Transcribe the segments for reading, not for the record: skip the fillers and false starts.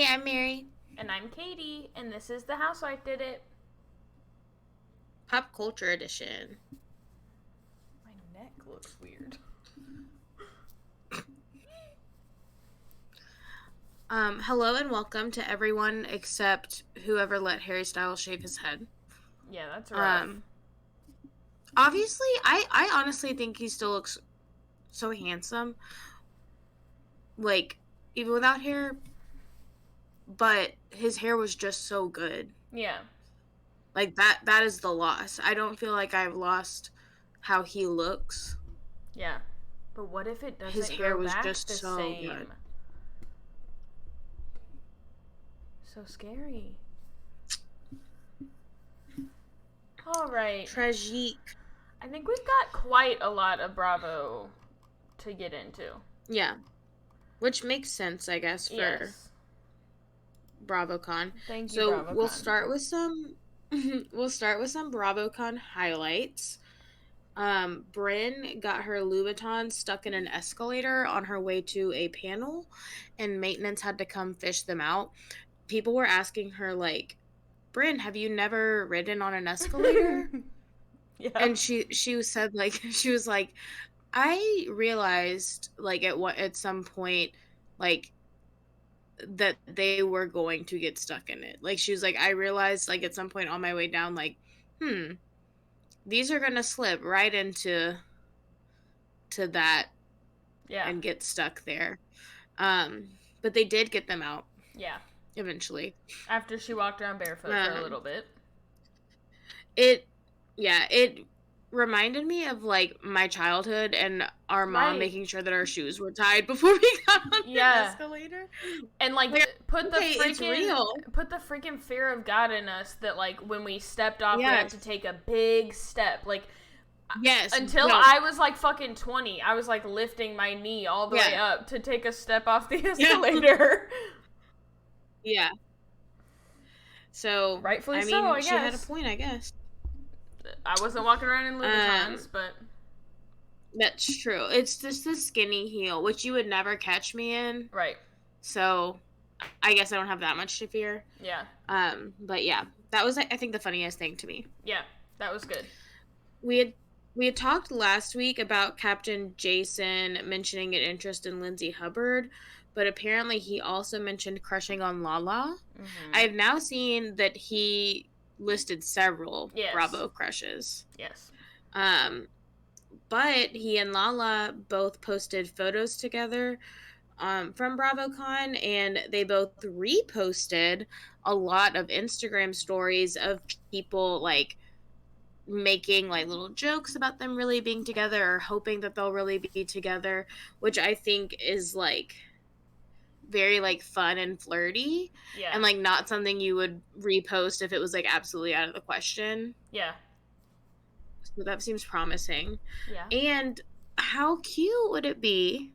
I'm Mary. And I'm Katie, and this is The Housewife Did It. Pop Culture Edition. My neck looks weird. Hello and welcome to everyone except whoever let Harry Styles shave his head. Yeah, that's rough. Obviously, I honestly think he still looks so handsome. Like, even without hair. But his hair was just so good. Yeah. Like, that is the loss. I don't feel like I've lost how he looks. Yeah. But what if it doesn't His hair grow was back just the so same? good. So scary. All right. Tragique. I think we've got quite a lot of Bravo to get into. Yeah. Which makes sense, I guess, for BravoCon. Thank you, So BravoCon. we'll start with some BravoCon highlights. Brynn got her Louboutin stuck in an escalator on her way to a panel, and maintenance had to come fish them out. People were asking her, like, Brynn, have you never ridden on an escalator? Yeah. And she said, like, she was like, I realized, like, at some point, like, that they were going to get stuck in it. Like, she was like, I realized, like, at some point on my way down, like, these are gonna slip right into that and get stuck there. But they did get them out. Yeah. Eventually. After she walked around barefoot for a little bit. It reminded me of, like, my childhood and our mom making sure that our shoes were tied before we got on the escalator. And, like put the freaking fear of God in us that, like, when we stepped off, we had to take a big step. Like, I was, like, fucking 20, I was, like, lifting my knee all the way up to take a step off the escalator. Yeah. So, rightfully I mean, so, I guess. She had a point, I guess. I wasn't walking around in Louboutins, but... That's true. It's just the skinny heel, which you would never catch me in. Right. So, I guess I don't have that much to fear. Yeah. But yeah, that was, I think, the funniest thing to me. Yeah, that was good. We had talked last week about Captain Jason mentioning an interest in Lindsay Hubbard, but apparently he also mentioned crushing on Lala. Mm-hmm. I have now seen that he listed several Bravo crushes. Yes. But he and Lala both posted photos together from BravoCon, and they both reposted a lot of Instagram stories of people, like, making, like, little jokes about them really being together or hoping that they'll really be together, which I think is, like, very, like, fun and flirty. Yeah. And, like, not something you would repost if it was, like, absolutely out of the question. Yeah. So that seems promising. Yeah. And how cute would it be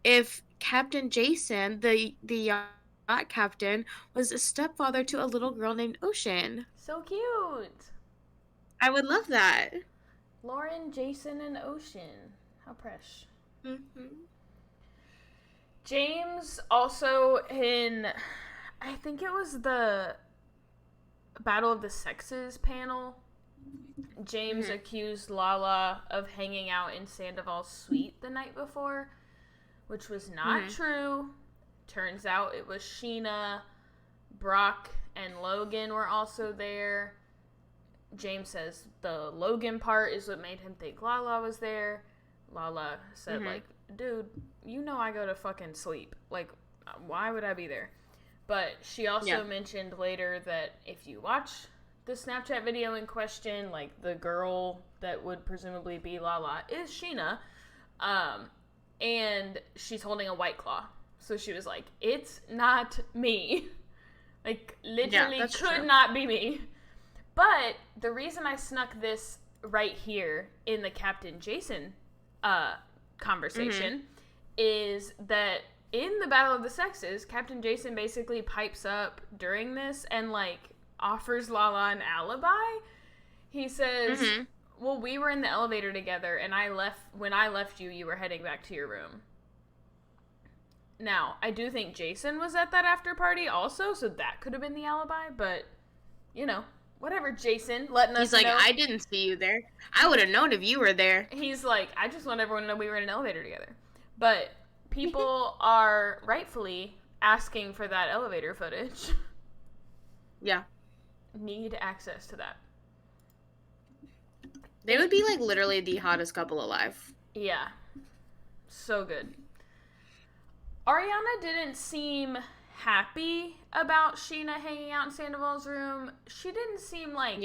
if Captain Jason, the yacht captain, was a stepfather to a little girl named Ocean? So cute. I would love that. Lauren, Jason, and Ocean. How fresh. Mm-hmm. James also I think it was the Battle of the Sexes panel, James accused Lala of hanging out in Sandoval's suite the night before, which was not true. Turns out it was Sheena, Brock, and Logan were also there. James says the Logan part is what made him think Lala was there. Lala said, like, dude, you know I go to fucking sleep. Like, why would I be there? But she also mentioned later that if you watch the Snapchat video in question, like, the girl that would presumably be Lala is Sheena. And she's holding a White Claw. So she was like, it's not me. Like, literally could not be me. But the reason I snuck this right here in the Captain Jason conversation is that in the Battle of the Sexes, Captain Jason basically pipes up during this and, like, offers Lala an alibi. He says, well, we were in the elevator together, and when I left you, you were heading back to your room. Now, I do think Jason was at that after party also, so that could have been the alibi, but, you know, whatever, Jason, letting He's us like, know. I didn't see you there. I would have known if you were there. He's like, I just want everyone to know we were in an elevator together. But people are rightfully asking for that elevator footage. Yeah. Need access to that. They would be like literally the hottest couple alive. Yeah. So good. Ariana didn't seem happy about Sheena hanging out in Sandoval's room. She didn't seem like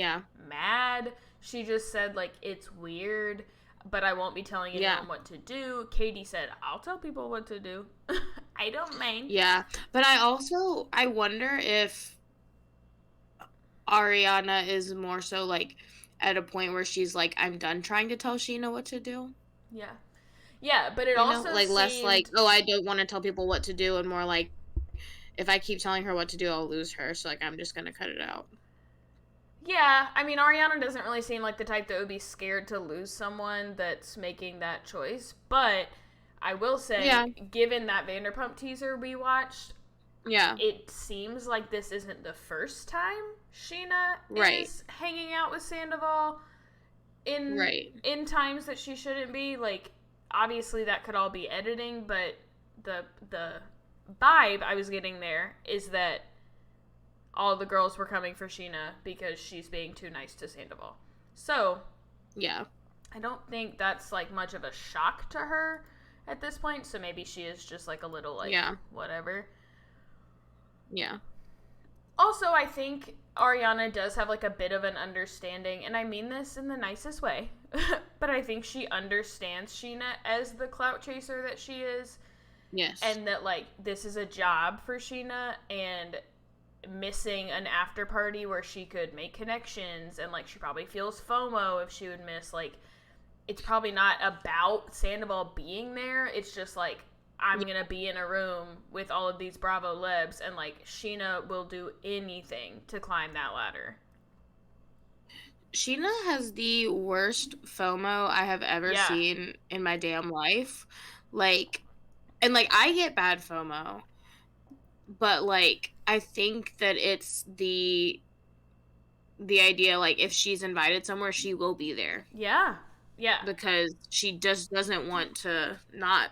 mad. She just said like it's weird, but I won't be telling anyone what to do. Katie said, I'll tell people what to do. I don't mind. Yeah. But I wonder if Ariana is more so like at a point where she's like, I'm done trying to tell Sheena what to do. Yeah. Yeah, but it you know, also like seemed... less like, oh, I don't want to tell people what to do, and more like, if I keep telling her what to do, I'll lose her. So like, I'm just gonna cut it out. Yeah, I mean, Ariana doesn't really seem like the type that would be scared to lose someone that's making that choice. But I will say, given that Vanderpump teaser we watched, it seems like this isn't the first time Sheena is hanging out with Sandoval in times that she shouldn't be. Like, obviously that could all be editing, but the vibe I was getting there is that all the girls were coming for Sheena because she's being too nice to Sandoval. So, I don't think that's like much of a shock to her at this point. So maybe she is just like a little like whatever. Yeah. Also, I think Ariana does have like a bit of an understanding, and I mean this in the nicest way, but I think she understands Sheena as the clout chaser that she is. Yes. And that like this is a job for Sheena, and missing an after party where she could make connections, and like she probably feels FOMO if she would miss, like it's probably not about Sandoval being there. It's just like, I'm gonna be in a room with all of these Bravo lebs, and like Sheena will do anything to climb that ladder. Sheena has the worst FOMO I have ever seen in my damn life. Like, and like I get bad FOMO, but like I think that it's the idea like if she's invited somewhere, she will be there. Yeah. Because she just doesn't want to not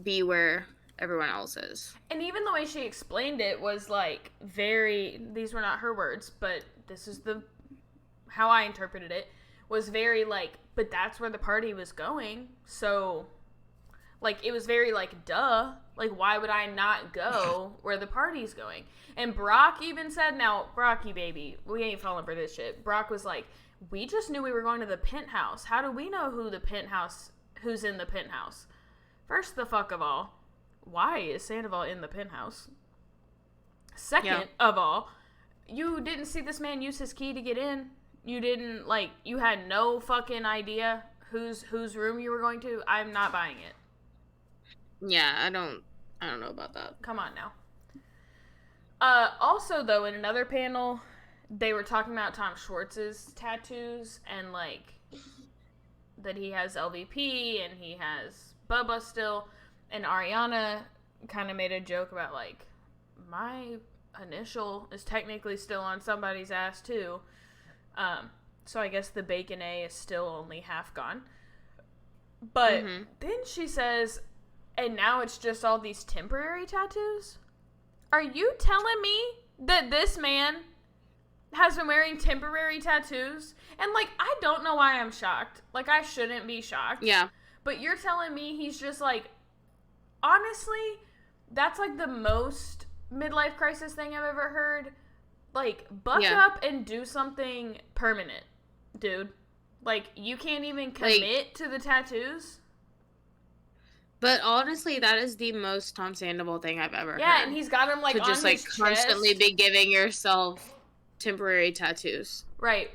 be where everyone else is. And even the way she explained it was like very, these were not her words, but this is how I interpreted it, was very like, but that's where the party was going. So like it was very like, duh, like why would I not go where the party's going? And Brock even said, now Brocky baby, we ain't falling for this shit. Brock was like, we just knew we were going to the penthouse. How do we know who's in the penthouse? First the fuck of all, why is Sandoval in the penthouse? Second of all, you didn't see this man use his key to get in. You didn't, like, you had no fucking idea whose room you were going to. I'm not buying it. Yeah, I don't know about that. Come on now. Also, though, in another panel, they were talking about Tom Schwartz's tattoos and, like, that he has LVP and he has Bubba still. And Ariana kind of made a joke about, like, my initial is technically still on somebody's ass, too. So I guess the bacon A is still only half gone. But then she says, and now it's just all these temporary tattoos? Are you telling me that this man has been wearing temporary tattoos? And, like, I don't know why I'm shocked. Like, I shouldn't be shocked. Yeah. But you're telling me he's just, like, honestly, that's, like, the most midlife crisis thing I've ever heard. Like, buck up and do something permanent, dude. Like, you can't even commit to the tattoos. But honestly, that is the most Tom Sandoval thing I've ever heard. Yeah, and he's got him, like, to on just, like, his constantly chest. be giving yourself temporary tattoos. Right.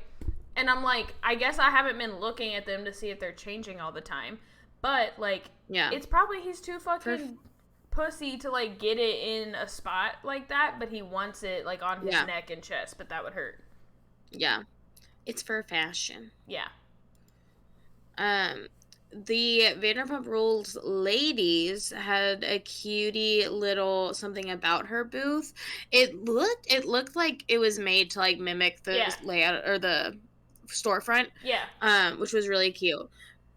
And I'm like, I guess I haven't been looking at them to see if they're changing all the time. But, like, it's probably he's too fucking pussy to, like, get it in a spot like that, but he wants it, like, on his neck and chest, but that would hurt. Yeah. It's for fashion. Yeah. the Vanderpump Rules ladies had a cutie little something about her booth. It looked like it was made to like mimic Yeah. the layout or the storefront, Yeah. which was really cute.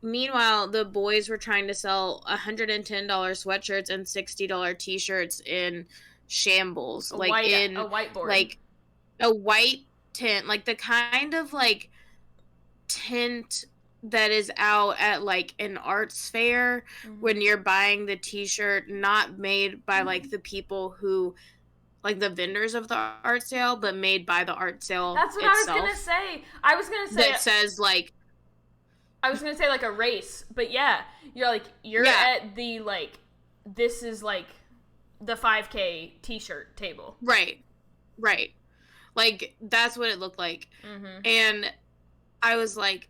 Meanwhile, the boys were trying to sell $110 sweatshirts and $60 t-shirts in shambles, A whiteboard. like a white tint, like the kind of like tint that is out at like an arts fair when you're buying the t-shirt not made by like the people who like the vendors of the art sale, but made by the art sale That's what I was gonna itself, say. I was gonna say that says like, like a race, but yeah, you're yeah, at the like this is like the 5K t-shirt table. right, like that's what it looked like. And I was like,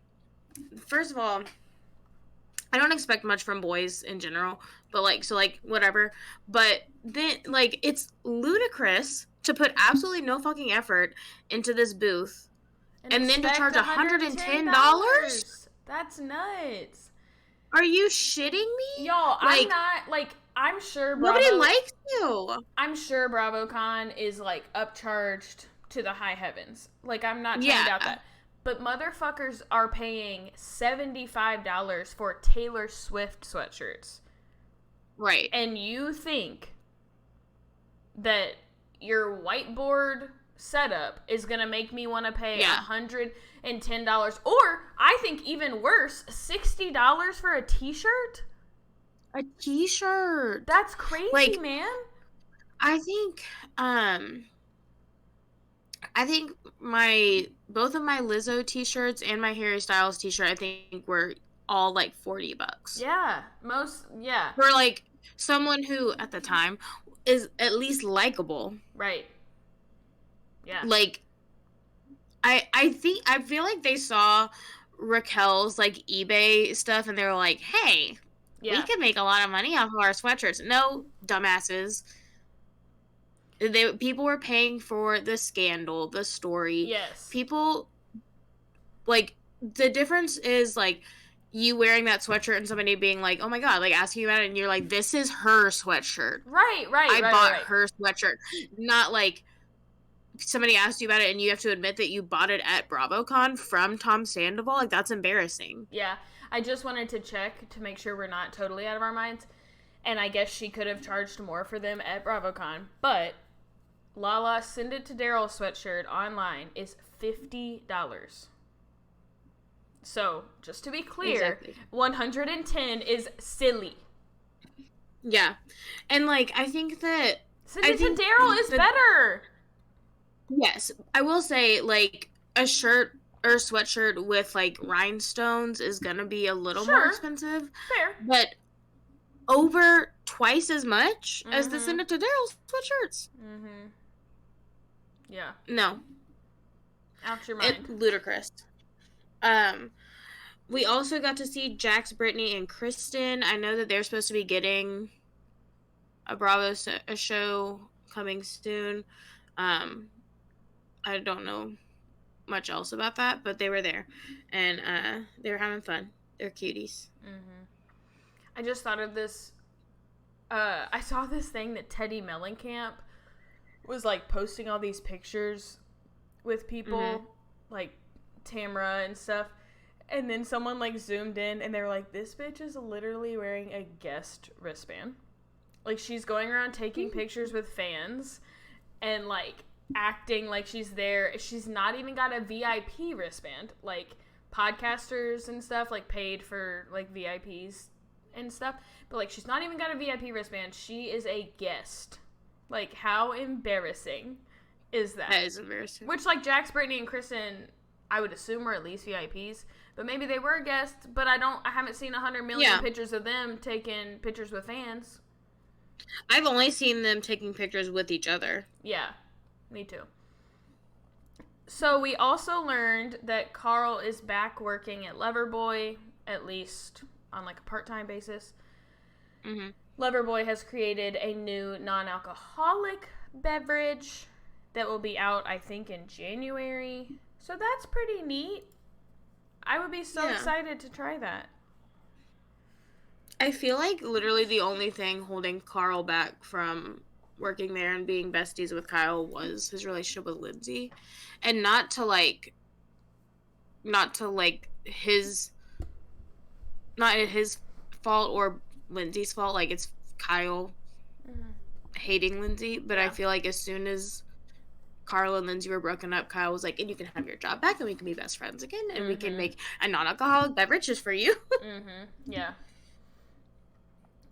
first of all, I don't expect much from boys in general, but like, so like, whatever. But then, like, it's ludicrous to put absolutely no fucking effort into this booth and then to charge $110. That's nuts. Are you shitting me? Y'all, I'm Like, not, like, I'm sure nobody likes you. I'm sure BravoCon is, like, upcharged to the high heavens. Like, I'm not trying to doubt that. But motherfuckers are paying $75 for Taylor Swift sweatshirts. Right. And you think that your whiteboard setup is going to make me want to pay $110. Or, I think even worse, $60 for a t-shirt? A t-shirt. That's crazy, like, man. I think both of my Lizzo t-shirts and my Harry Styles t-shirt, I think, were all like $40. Yeah. For like someone who at the time is at least likable. Right. Yeah. Like I feel like they saw Raquel's like eBay stuff and they were like, hey, we could make a lot of money off of our sweatshirts. No, dumbasses. People were paying for the scandal, the story. Yes. People, like, the difference is, like, you wearing that sweatshirt and somebody being like, oh my god, like, asking you about it, and you're like, this is her sweatshirt. Right. I bought her sweatshirt. Not, like, somebody asked you about it and you have to admit that you bought it at BravoCon from Tom Sandoval. Like, that's embarrassing. Yeah. I just wanted to check to make sure we're not totally out of our minds. And I guess she could have charged more for them at BravoCon, but Lala Send It to Daryl sweatshirt online is $50. So, just to be clear, exactly. 110 is silly. Yeah. And, like, I think that Send It to Daryl is better. Yes. I will say, like, a shirt or sweatshirt with, like, rhinestones is gonna be a little more expensive. Fair. But over twice as much as the Send It to Daryl sweatshirts. Yeah. No. Out your mind. It's ludicrous. We also got to see Jax, Brittany, and Kristen. I know that they're supposed to be getting a Bravo show coming soon. I don't know much else about that, but they were there. And they were having fun. They're cuties. I just thought of this. I saw this thing that Teddy Mellencamp was, like, posting all these pictures with people, like Tamra and stuff, and then someone, like, zoomed in and they were like, this bitch is literally wearing a guest wristband. Like, she's going around taking pictures with fans and, like, acting like she's there. She's not even got a VIP wristband. Like, podcasters and stuff, like, paid for, like, VIPs and stuff, but, like, she's not even got a VIP wristband. She is a guest. Like, how embarrassing is that? That is embarrassing. Which, like, Jax, Brittany, and Kristen, I would assume were at least VIPs, but maybe they were guests, but I haven't seen 100 million pictures of them taking pictures with fans. I've only seen them taking pictures with each other. Yeah, me too. So we also learned that Carl is back working at Loverboy, at least on, like, a part-time basis. Loverboy has created a new non-alcoholic beverage that will be out, I think, in January. So that's pretty neat. I would be so excited to try that. I feel like literally the only thing holding Carl back from working there and being besties with Kyle was his relationship with Lindsay. And not to his not his fault or Lindsay's fault, like it's Kyle Mm-hmm. hating Lindsay, but I Yeah. feel like as soon as Carl and Lindsay were broken up, Kyle was like, and you can have your job back and we can be best friends again and we can Mm-hmm. make a non-alcoholic beverage just for you. Mm-hmm. Yeah.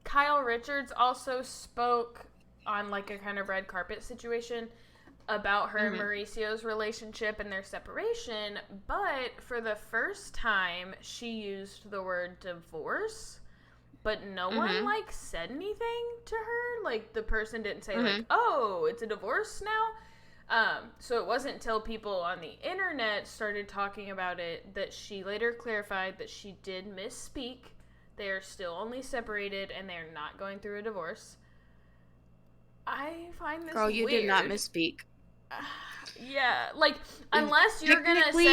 Kyle Richards also spoke on like a kind of red carpet situation about her and Mm-hmm. Mauricio's relationship and their separation, but for the first time she used the word divorce, but no one Mm-hmm. like said anything to her. Like the person didn't say like, Mm-hmm. "Oh, it's a divorce now." So it wasn't until people on the internet started talking about it that she later clarified that she did misspeak. They are still only separated and they're not going through a divorce. I find this Girl, you did not weird. misspeak. Yeah, like unless you're gonna Technically,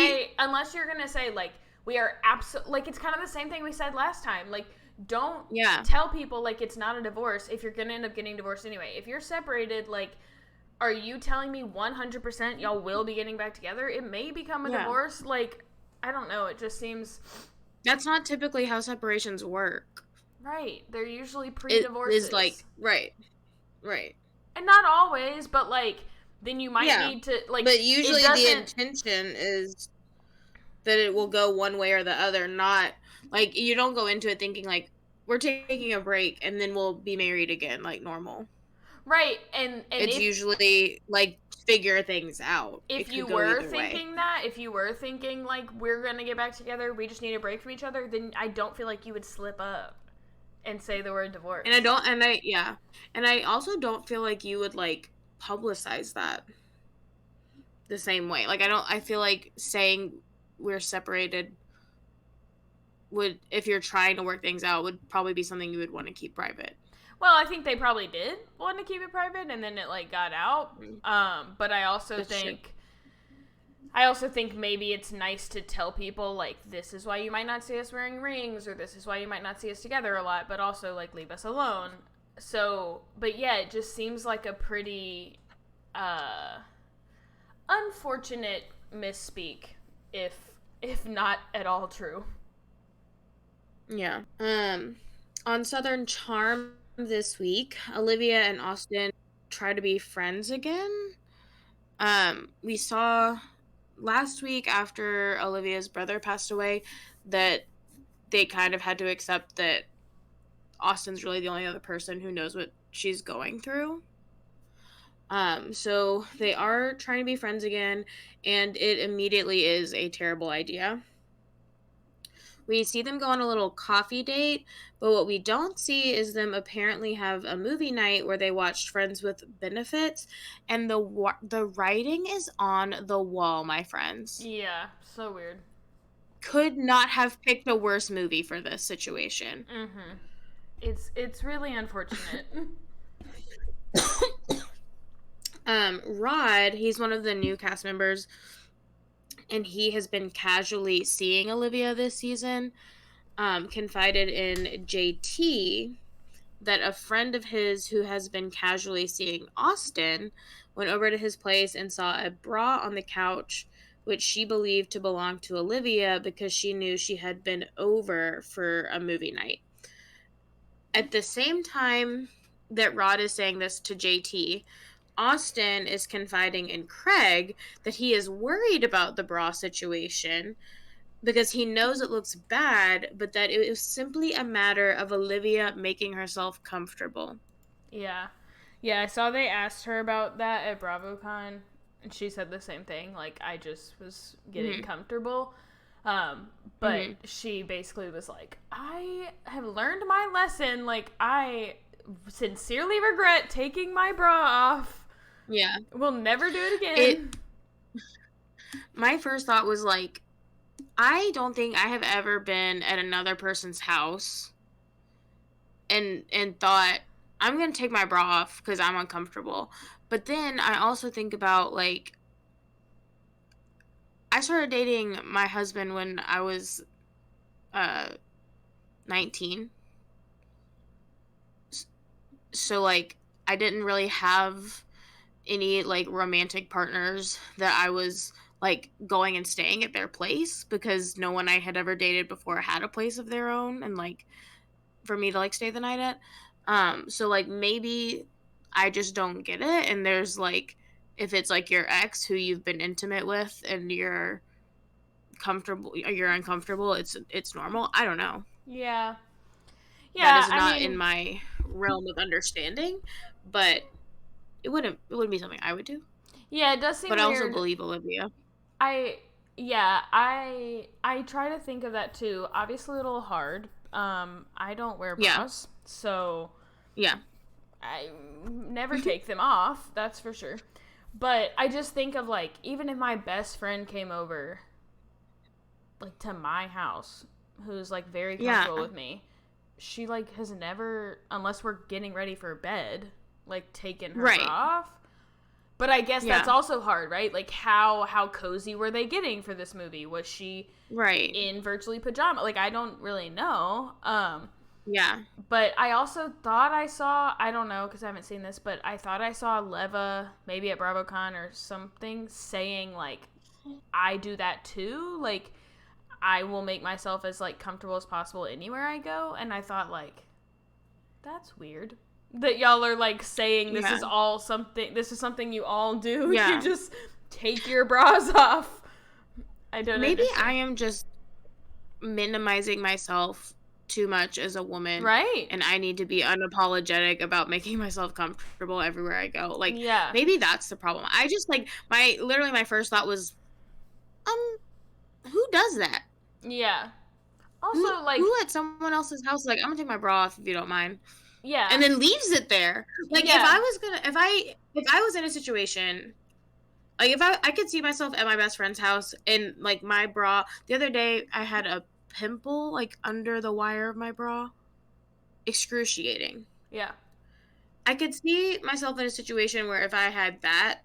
say, like we are absolute, like it's kind of the same thing we said last time. Like don't yeah. tell people like it's not a divorce if you're gonna end up getting divorced anyway. If you're separated, like are you telling me 100% y'all will be getting back together? It may become a Yeah. divorce. Like I don't know. It just seems That's not typically how separations work. right. They're usually It is like, pre-divorces. right, right. And not always, but like then you might Yeah. need to like But it usually the doesn't intention is that it will go one way or the other, not like you don't go into it thinking like we're taking a break and then we'll be married again like normal. right. And It's usually like figure things out. It if could you go were either way. thinking that, if you were thinking like we're going to get back together, we just need a break from each other, then I don't feel like you would slip up and say the word And I divorce. don't and I yeah. And I also don't feel like you would like publicize that the same way. Like I feel like saying we're separated would, if you're trying to work things out, would probably be something you would want to keep private. Well, I think they probably did want to keep it private and then it like got out. Mm, But that's true. I also think maybe it's nice to tell people like this is why you might not see us wearing rings or this is why you might not see us together a lot, but also like leave us alone. So, but yeah, it just seems like a pretty uh unfortunate misspeak if not at all true. Yeah. On Southern Charm this week, Olivia and Austin try to be friends again. We saw last week after Olivia's brother passed away that they kind of had to accept that Austin's really the only other person who knows what she's going through. So they are trying to be friends again, and it immediately is a terrible idea. We see them go on a little coffee date, but what we don't see is them apparently have a movie night where they watched Friends with Benefits, and the writing is on the wall, my friends. Yeah, so weird. Could not have picked a worse movie for this situation. Mhm. It's really unfortunate. Rod, he's one of the new cast members, and he has been casually seeing Olivia this season. Confided in JT that a friend of his who has been casually seeing Austin went over to his place and saw a bra on the couch, which she believed to belong to Olivia because she knew she had been over for a movie night. At the same time that Rod is saying this to JT, Austin is confiding in Craig that he is worried about the bra situation because he knows it looks bad, but that it was simply a matter of Olivia making herself comfortable. Yeah. Yeah, I saw they asked her about that at BravoCon, and she said the same thing. Like, I just was getting Mm-hmm. comfortable. But Mm-hmm. she basically was like, I have learned my lesson. Like, I sincerely regret taking my bra off. Yeah. We'll never do it It again. my first thought was like, I don't think I have ever been at another person's house and thought I'm going to take my bra off cuz I'm uncomfortable. But then I also think about like I started dating my husband when I was uh 19. so like I didn't really have any like romantic partners that I was like going and staying at their place, because no one I had ever dated before had a place of their own and like for me to like stay the night at. So like maybe I just don't get it, and there's like, if it's like your ex who you've been intimate with and you're comfortable, you're uncomfortable, it's normal. I don't know. Yeah. That Yeah, is I not in mean, my realm of understanding, but it wouldn't be something I would do. yeah, it does But seem I also weird. believe Olivia. I yeah, I try to think of that too. Obviously a little hard. I don't wear Yeah. bras, so Yeah. I never take them off, that's for sure. But I just think of like, even if my best friend came over like to my house, who's like very Yeah. comfortable with me, she like has never, unless we're getting ready for bed, like taken her bra Right. off. But I guess that's Yeah. also hard, right? Like how cozy were they getting for this movie? Was she Right. in virtually pajama? Like I don't really know. Yeah. But I also thought I saw, I don't know because I haven't seen this, but I thought I saw Leva maybe at BravoCon or something saying like, I do that too. Like I will make myself as like comfortable as possible anywhere I go. And I thought like, that's weird that y'all are like saying this Yeah. is all something, this is something you all do. You Yeah. just take your bras off. I don't Maybe I understand. am just minimizing myself too much as a woman, Right. and I need to be unapologetic about making myself comfortable everywhere I go. Like Yeah. maybe that's the problem. I just like my first thought was, um who does that? Yeah. Who Also, like, who at someone else's house is like, I'm gonna take my bra off if you don't mind, and yeah. then leaves it there. Like Yeah. if I was in a situation, like if I could see myself at my best friend's house and like my bra. The other day I had a pimple like under the wire of my bra. Excruciating. Yeah. I could see myself in a situation where if I had that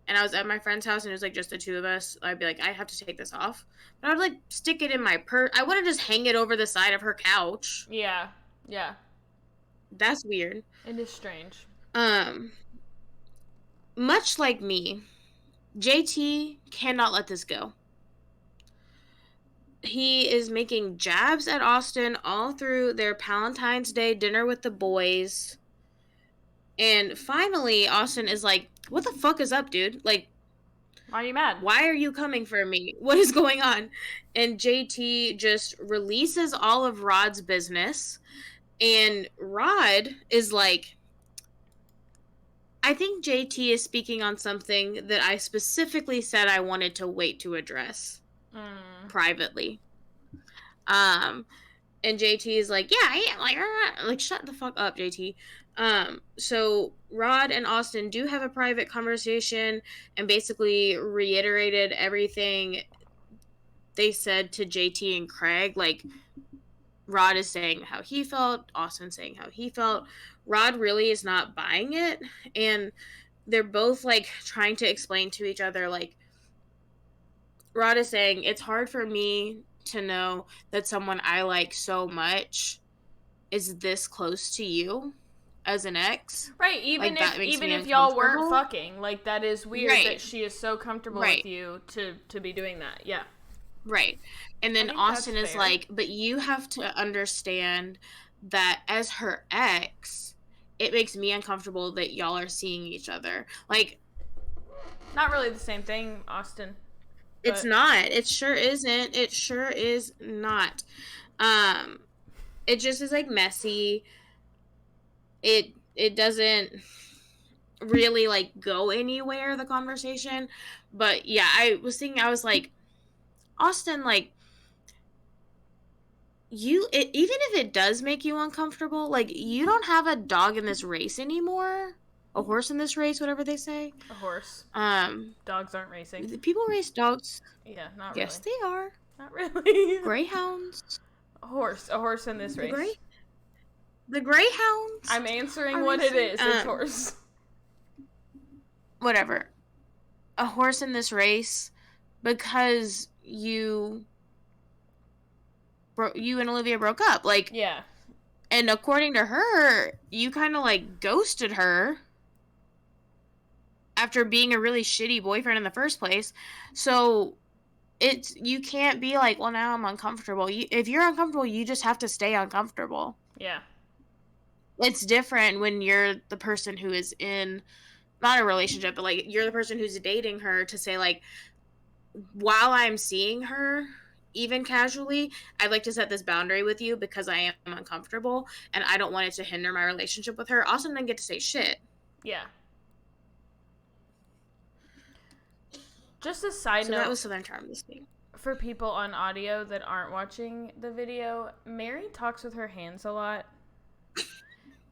and I was at my friend's house and it was like just the two of us, I'd be like, I have to take this off. But I would like stick it in my purse. I wouldn't just hang it over the side of her couch. Yeah. Yeah. That's weird. It is strange. Um, Much like me, JT cannot let this go. He is making jabs at Austin all through their Valentine's Day dinner with the boys. And finally, Austin is like, what the fuck is up, dude? Like, Why are you mad? why are you coming for me? What is going on? And JT just releases all of Rod's business. And Rod is like, I think JT is speaking on something that I specifically said I wanted to wait to address privately. Um, and JT is like, yeah, I am like shut the fuck up, JT. So Rod and Austin do have a private conversation and basically reiterated everything they said to JT and Craig. Like Rod is saying how he felt, Austin saying how he felt. Rod really is not buying it, and they're both like trying to explain to each other, like Rod is saying it's hard for me to know that someone I like so much is this close to you as an ex. Right, Like that makes even me if y'all weren't uncomfortable. fucking, like that is weird that Right. she is so comfortable Right. with you to be doing that. Yeah. Right. And I then think that's Austin is fair. like, but you have to understand that as her ex, it makes me uncomfortable that y'all are seeing each other. Like, Not really the same thing, Austin. it's But not. It sure isn't. It sure is not. Um, it just is like messy. It doesn't really like go anywhere, the conversation. But yeah, I was thinking, I was like, Austin, like even if it does make you uncomfortable, like you don't have a dog in this race anymore, a horse in this race, whatever they say. a horse. um Dogs aren't racing. People race dogs. Yeah, not Yes, really. they are. Not really. Greyhounds. A horse in this the gray race. the greyhounds I'm answering are what it racing. is. It's horse. Whatever. A horse in this race, because you and Olivia broke up. Like, Yeah. And according to her, you kind of like ghosted her after being a really shitty boyfriend in the first place. So you can't be like, well, now I'm uncomfortable. If you're uncomfortable, you just have to stay uncomfortable. Yeah. It's different when you're the person who is in, not a relationship, but like you're the person who's dating her, to say like, while I'm seeing her, even casually, I'd like to set this boundary with you because I am uncomfortable and I don't want it to hinder my relationship with her. Also, didn't get to say shit. Yeah. Just a side So note. that was Southern Charm this week. For people on audio that aren't watching the video, Mary talks with her hands a lot.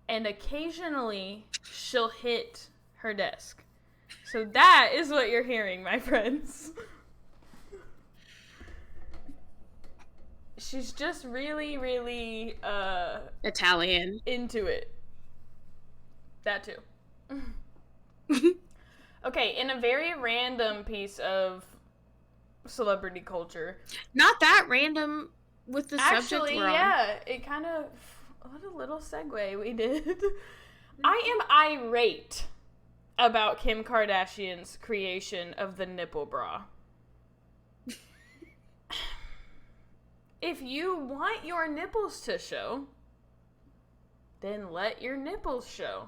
And occasionally, she'll hit her desk. So that is what you're hearing, my friends. She's just really, really, Italian. into it. That too. Okay, in a very random piece of celebrity culture. Not that random with the subject. Actually, yeah, it kind of, what a little segue we did. I am irate about Kim Kardashian's creation of the nipple bra. If you want your nipples to show, then let your nipples show.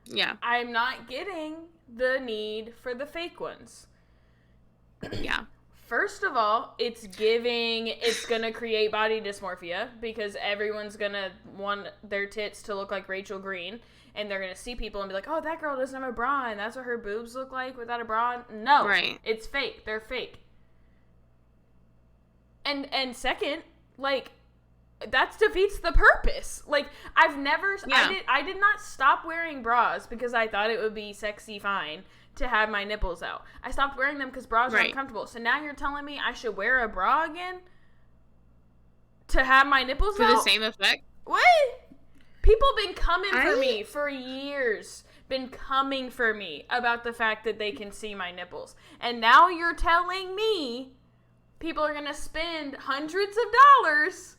Yeah. I'm not getting the need for the fake ones. Yeah. First of all, it's gonna create body dysmorphia because everyone's gonna want their tits to look like Rachel Green, and they're gonna see people and be like, oh, that girl doesn't have a bra, and that's what her boobs look like without a bra. No. Right. It's fake. They're fake. And second, like, that defeats the purpose. Like, I did not stop wearing bras because I thought it would be sexy fine to have my nipples out. I stopped wearing them because bras are uncomfortable. So now you're telling me I should wear a bra again to have my nipples out? For the same effect? What? People been coming for me for years. Been coming for me about the fact that they can see my nipples. And now you're telling me people are going to spend hundreds of dollars.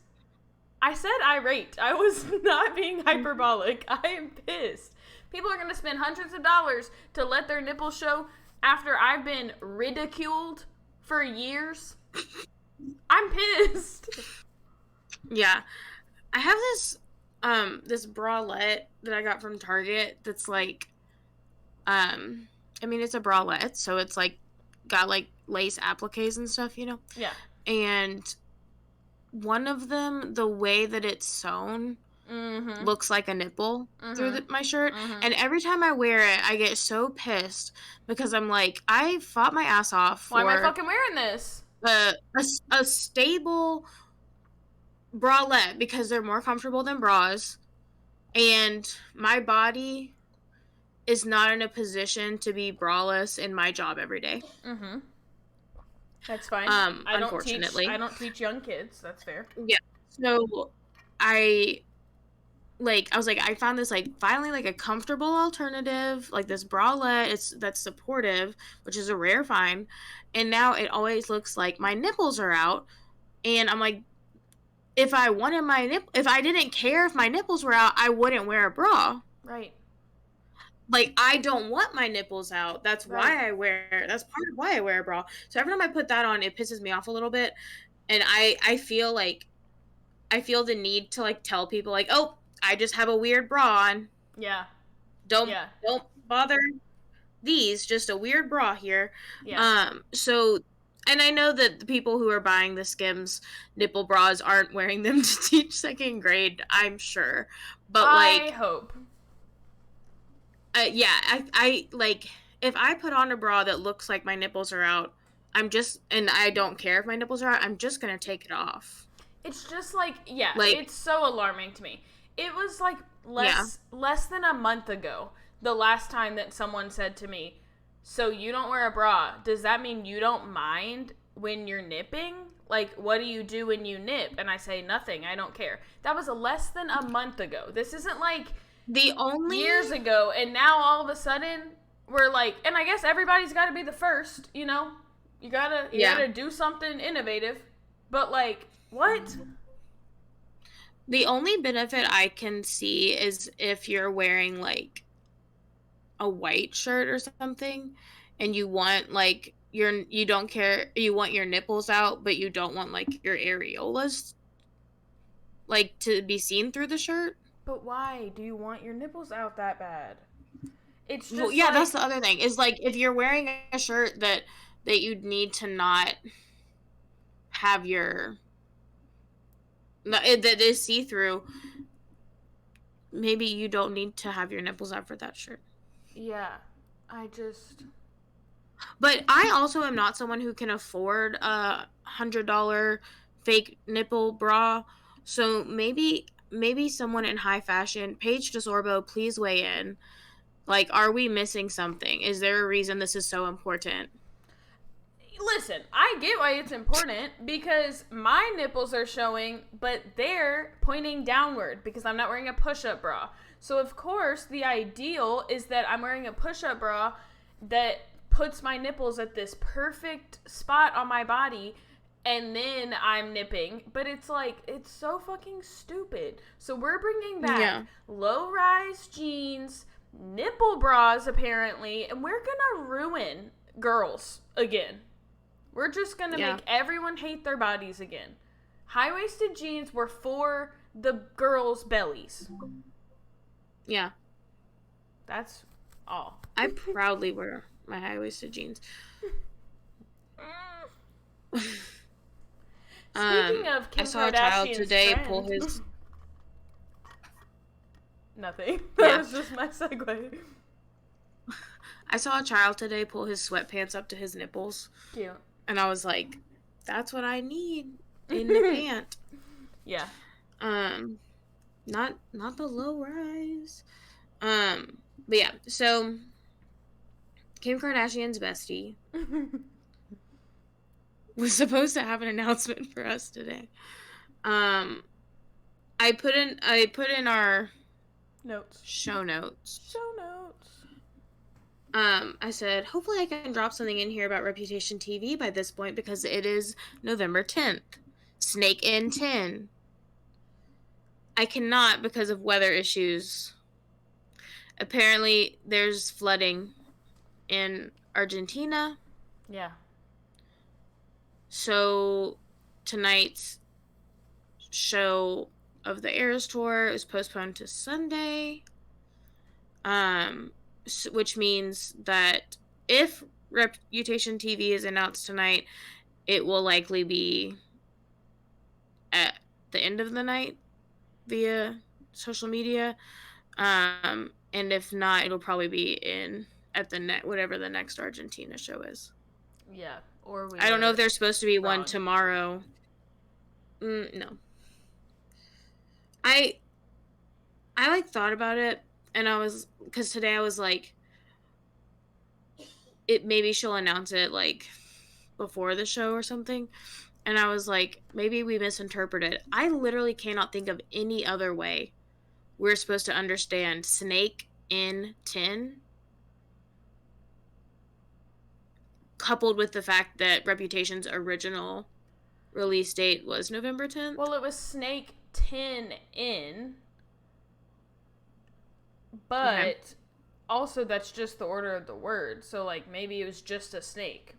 I said irate. I was not being hyperbolic. I am pissed. People are going to spend hundreds of dollars to let their nipples show after I've been ridiculed for years. I'm pissed. Yeah. I have this bralette that I got from Target that's like, I mean, it's a bralette, so it's like got like lace appliques and stuff, you know? Yeah. And one of them, the way that it's sewn, looks like a nipple through my shirt. And every time I wear it, I get so pissed because I'm like, I fought my ass off for... Why am I fucking wearing this? A stable bralette because they're more comfortable than bras. And my body is not in a position to be braless in my job every day. That's fine. Unfortunately. I don't teach young kids. That's fair. Yeah. So I was like, I found this like finally like a comfortable alternative, like this bralette that's supportive, which is a rare find. And now it always looks like my nipples are out. And I'm like, if I didn't care if my nipples were out, I wouldn't wear a bra. Right. Like, I don't want my nipples out. That's part of why I wear a bra. So every time I put that on, it pisses me off a little bit. And I feel the need to like tell people like, oh, I just have a weird bra on. Yeah. Don't bother these, just a weird bra here. Yeah. So, and I know that the people who are buying the Skims nipple bras aren't wearing them to teach second grade, I'm sure. But I hope. Yeah, I like, if I put on a bra that looks like my nipples are out, and I don't care if my nipples are out, I'm just gonna take it off. It's just like, it's so alarming to me. It was like less than a month ago, the last time that someone said to me, so you don't wear a bra, does that mean you don't mind when you're nipping? Like, what do you do when you nip? And I say, nothing, I don't care. That was less than a month ago. This isn't like years ago, and now all of a sudden we're like, and I guess everybody's got to be the first, you know, you gotta do something innovative, but like, what? The only benefit I can see is if you're wearing like a white shirt or something and you want like you don't care, you want your nipples out but you don't want like your areolas like to be seen through the shirt. But why do you want your nipples out that bad? It's Well, just yeah, that's like, the other thing. Is like if you're wearing a shirt that you'd need to not have your that is see through, maybe you don't need to have your nipples out for that shirt. yeah, I just, But I also am not someone who can afford $100 fake nipple bra. So maybe someone in high fashion, Paige DeSorbo, please weigh in. Like, are we missing something? Is there a reason this is so important? listen, I get why it's important because my nipples are showing, but they're pointing downward because I'm not wearing a push-up bra. So of course, the ideal is that I'm wearing a push-up bra that puts my nipples at this perfect spot on my body and then I'm nipping. But it's like, it's so fucking stupid. So we're bringing back Yeah. low-rise jeans, nipple bras apparently, and we're gonna ruin girls again. We're just gonna Yeah. make everyone hate their bodies again. High-waisted jeans were for the girls' bellies. Yeah. That's all. I proudly wear my high-waisted jeans. Speaking of I Kim saw a child Kardashian's today trend, pull his nothing. Yeah. That was just my segue. I saw a child today pull his sweatpants up to his nipples. Cute. And I was like, that's what I need in the pant. Yeah. Not the low rise. But yeah, so Kim Kardashian's bestie was supposed to have an announcement for us today. I put in our Notes. show notes. Show notes. I said, hopefully I can drop something in here about Reputation TV by this point because it is November 10th. Snake in 10. I cannot because of weather issues. Apparently, there's flooding in Argentina. Yeah. So tonight's show of the Eras Tour is postponed to Sunday. Which means that if Reputation TV is announced tonight, it will likely be at the end of the night via social media. And if not, it'll probably be at the whatever the next Argentina show is. Yeah. Or we. I don't know if there's supposed to be wrong. one tomorrow. No. I like thought about it, and because today I was like, maybe she'll announce it like before the show or something. And I was like, maybe we misinterpreted. I literally cannot think of any other way we're supposed to understand Snake in 10, coupled with the fact that Reputation's original release date was November 10th. Well, it was Snake 10 in, but okay. Also that's just the order of the word. So like maybe it was just a snake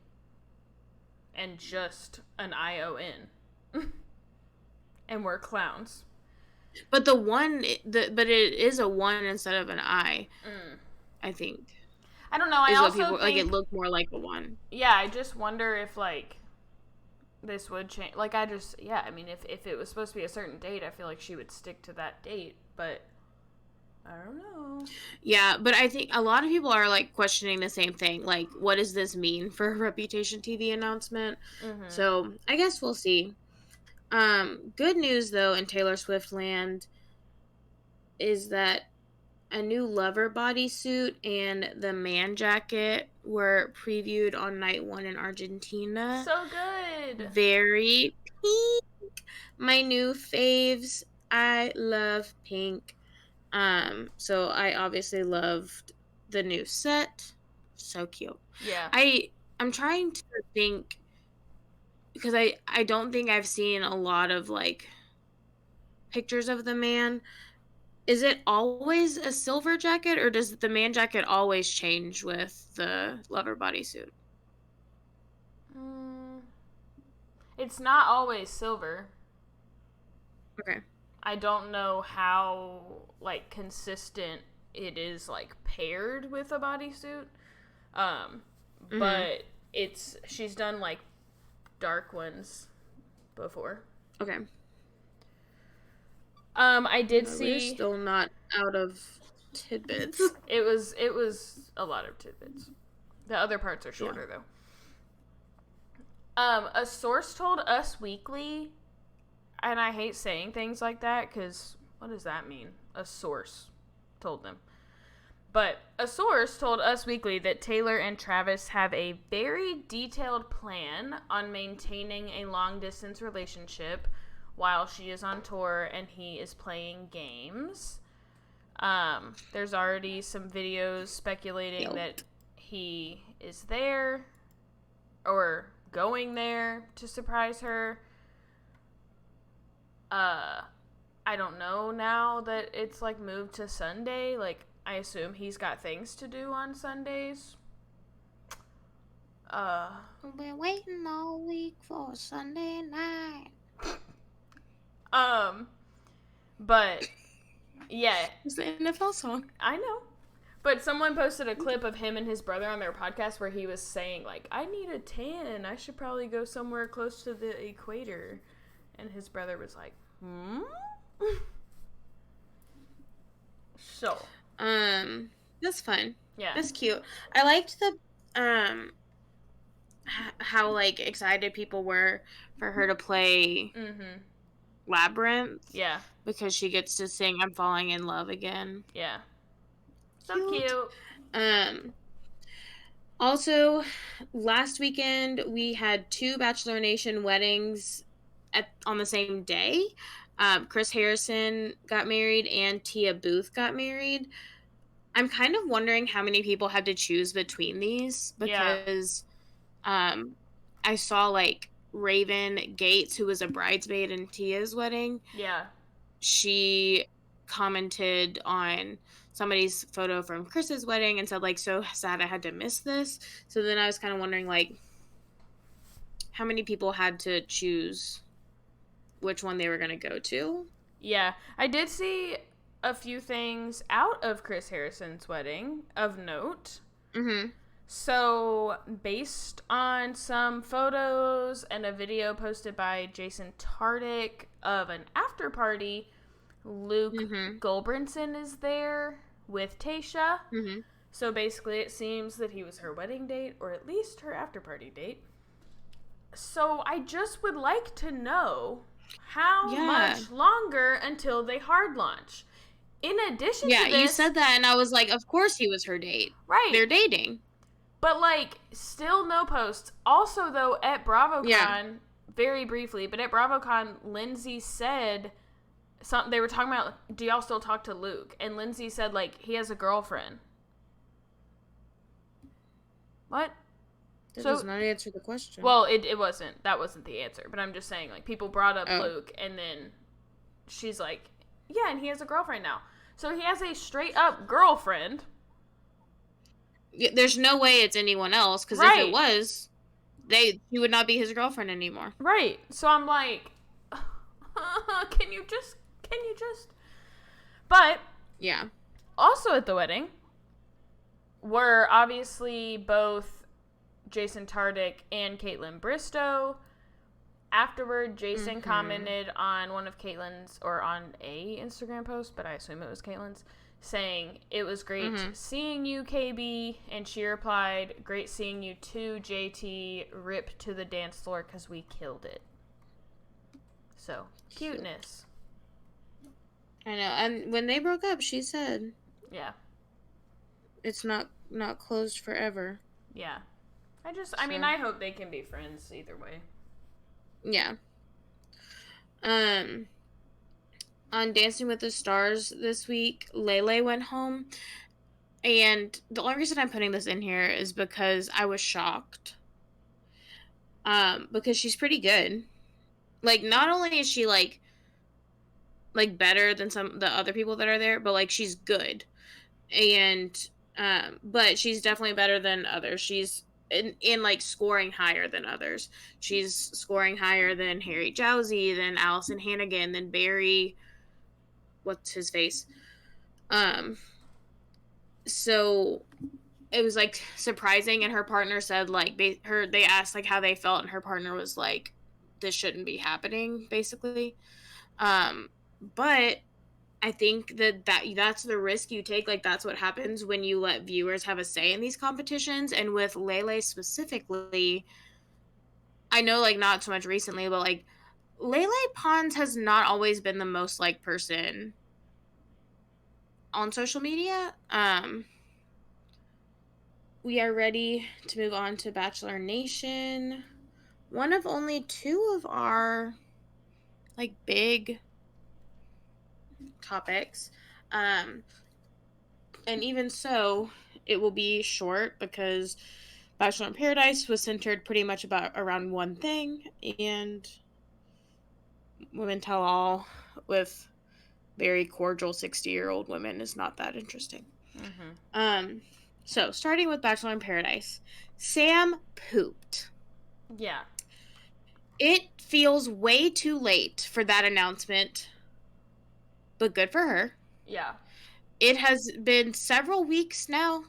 and just an ION. And we're clowns. But but it is a 1 instead of an I. I think. I don't know. I also think, like it looked more like a 1. Yeah, I just wonder if like this would change. Like I mean if it was supposed to be a certain date, I feel like she would stick to that date, but I don't know. Yeah, but I think a lot of people are like questioning the same thing. Like, what does this mean for a Reputation TV announcement? Mm-hmm. So I guess we'll see. Good news though in Taylor Swift land is that a new Lover bodysuit and the man jacket were previewed on night 1 in Argentina. So good. Very pink. My new faves. I love pink. So I obviously loved the new set. So cute. Yeah. I'm trying to think because I don't think I've seen a lot of like pictures of the man, is it always a silver jacket, or does the man jacket always change with the lover bodysuit? Mm, it's not always silver. Okay. I don't know how like consistent it is like paired with a bodysuit. Um, Mm-hmm. but she's done like dark ones before. Okay. I did But we're see still not out of tidbits. it was a lot of tidbits. The other parts are Yeah. shorter though. A source told Us Weekly, and I hate saying things like that because what does that mean? A source told them. But a source told Us Weekly that Taylor and Travis have a very detailed plan on maintaining a long distance relationship while she is on tour and he is playing games. There's already some videos speculating Yep. that he is there or going there to surprise her. I don't know now that it's like moved to Sunday. Like, I assume he's got things to do on Sundays. We've been waiting all week for Sunday night. But yeah, It's the NFL song. I know. But someone posted a clip of him and his brother on their podcast where he was saying like, "I need a tan. I should probably go somewhere close to the equator." And his brother was like, "Hmm?" So, That's fun. yeah. That's cute. I liked the how like excited people were for her to play Mhm. Labyrinth. Yeah. Because she gets to sing I'm Falling in Love Again. Yeah. So cute. Also, last weekend we had 2 Bachelor Nation weddings on the same day. Chris Harrison got married and Tia Booth got married. I'm kind of wondering how many people had to choose between these because I saw like Raven Gates, who was a bridesmaid in Tia's wedding. Yeah. She commented on somebody's photo from Chris's wedding and said like, so sad I had to miss this. So then I was kind of wondering like how many people had to choose which one they were going to go to. Yeah. I did see a few things out of Chris Harrison's wedding of note. Mm-hmm. So, based on some photos and a video posted by Jason Tardik of an after party, Luke Gulbranson is there with Tayshia. Mm-hmm. So basically, it seems that he was her wedding date, or at least her after party date. So I just would like to know how much longer until they hard launch. In addition to this... Yeah, you said that, and I was like, of course he was her date. Right. They're dating. But, like, still no posts. Also, though, at BravoCon, very briefly, but at BravoCon, Lindsay said... they were talking about, do y'all still talk to Luke? And Lindsay said, like, he has a girlfriend. What? That does not answer the question. Well, it wasn't. That wasn't the answer. But I'm just saying, like, people brought up Luke, and then she's like, yeah, and he has a girlfriend now. So he has a straight-up girlfriend. There's no way it's anyone else, because if it was, she would not be his girlfriend anymore. Right. So I'm like, can you just... But... Yeah. Also at the wedding were obviously both Jason Tardik and Caitlin Bristow. Afterward, Jason commented on one of Caitlin's, or on a Instagram post, but I assume it was Caitlin's, saying, it was great seeing you, KB, and she replied, great seeing you too, JT, rip to the dance floor because we killed it. So, cuteness. I know, and when they broke up, she said, yeah, it's not closed forever. Yeah. I mean, I hope they can be friends either way. Yeah. On Dancing with the Stars this week, Lele went home. And the only reason I'm putting this in here is because I was shocked. Because she's pretty good. Like, not only is she, like, like better than some the other people that are there, but like she's good. And but she's definitely better than others. She's in like scoring higher than others. She's scoring higher than Harry Jowsey, than Allison Hannigan, than Barry, what's his face. Um so it was like surprising, and her partner said like they asked like how they felt, and her partner was like, this shouldn't be happening, basically. But I think that's the risk you take. Like that's what happens when you let viewers have a say in these competitions. And with Lele specifically, I know like not so much recently, but like Lele Pons has not always been the most like person on social media. We are ready to move on to Bachelor Nation. One of only two of our like big topics. Um, and even so, it will be short because Bachelor in Paradise was centered pretty much around one thing, and Women Tell All with very cordial 60-year-old women is not that interesting. Mm-hmm. So starting with Bachelor in Paradise, Sam pooped. Yeah. It feels way too late for that announcement, but good for her. Yeah. It has been several weeks now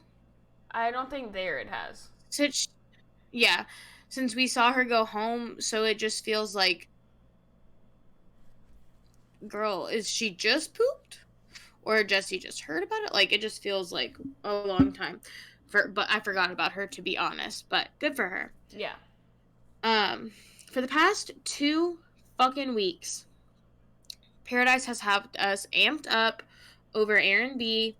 I don't think there it has. since, yeah, since we saw her go home. So it just feels like, girl, is she just pooped, or Jesse just heard about it? Like it just feels like a long time. But I forgot about her, to be honest. But good for her. Yeah. For the past 2 fucking weeks, Paradise has had us amped up over Aaron B,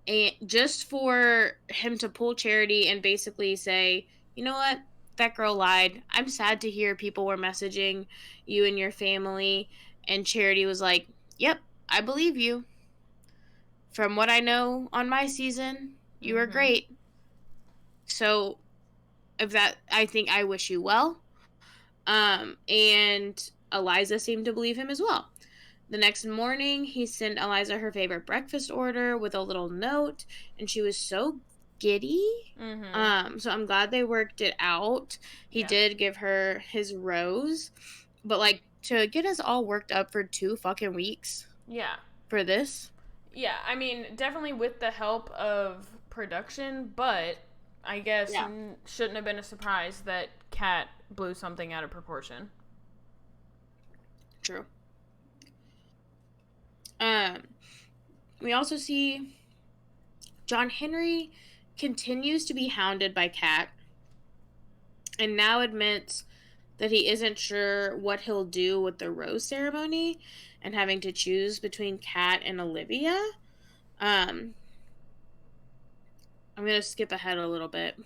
and just for him to pull Charity and basically say, you know what, that girl lied. I'm sad to hear people were messaging you and your family. And Charity was like, yep, I believe you. From what I know on my season, you were Mm-hmm. great. So if that, I think I wish you well. And Eliza seemed to believe him as well. The next morning, he sent Eliza her favorite breakfast order with a little note, and she was so giddy. Mm-hmm. So I'm glad they worked it out. He Yeah. did give her his rose, but like to get us all worked up for 2 fucking weeks Yeah. for this. Yeah. I mean, definitely with the help of production, but I guess Yeah, shouldn't have been a surprise that Kat blew something out of proportion. true. Um, we also see John Henry continues to be hounded by Kat, and now admits that he isn't sure what he'll do with the rose ceremony and having to choose between Kat and Olivia. Um, I'm going to skip ahead a little bit.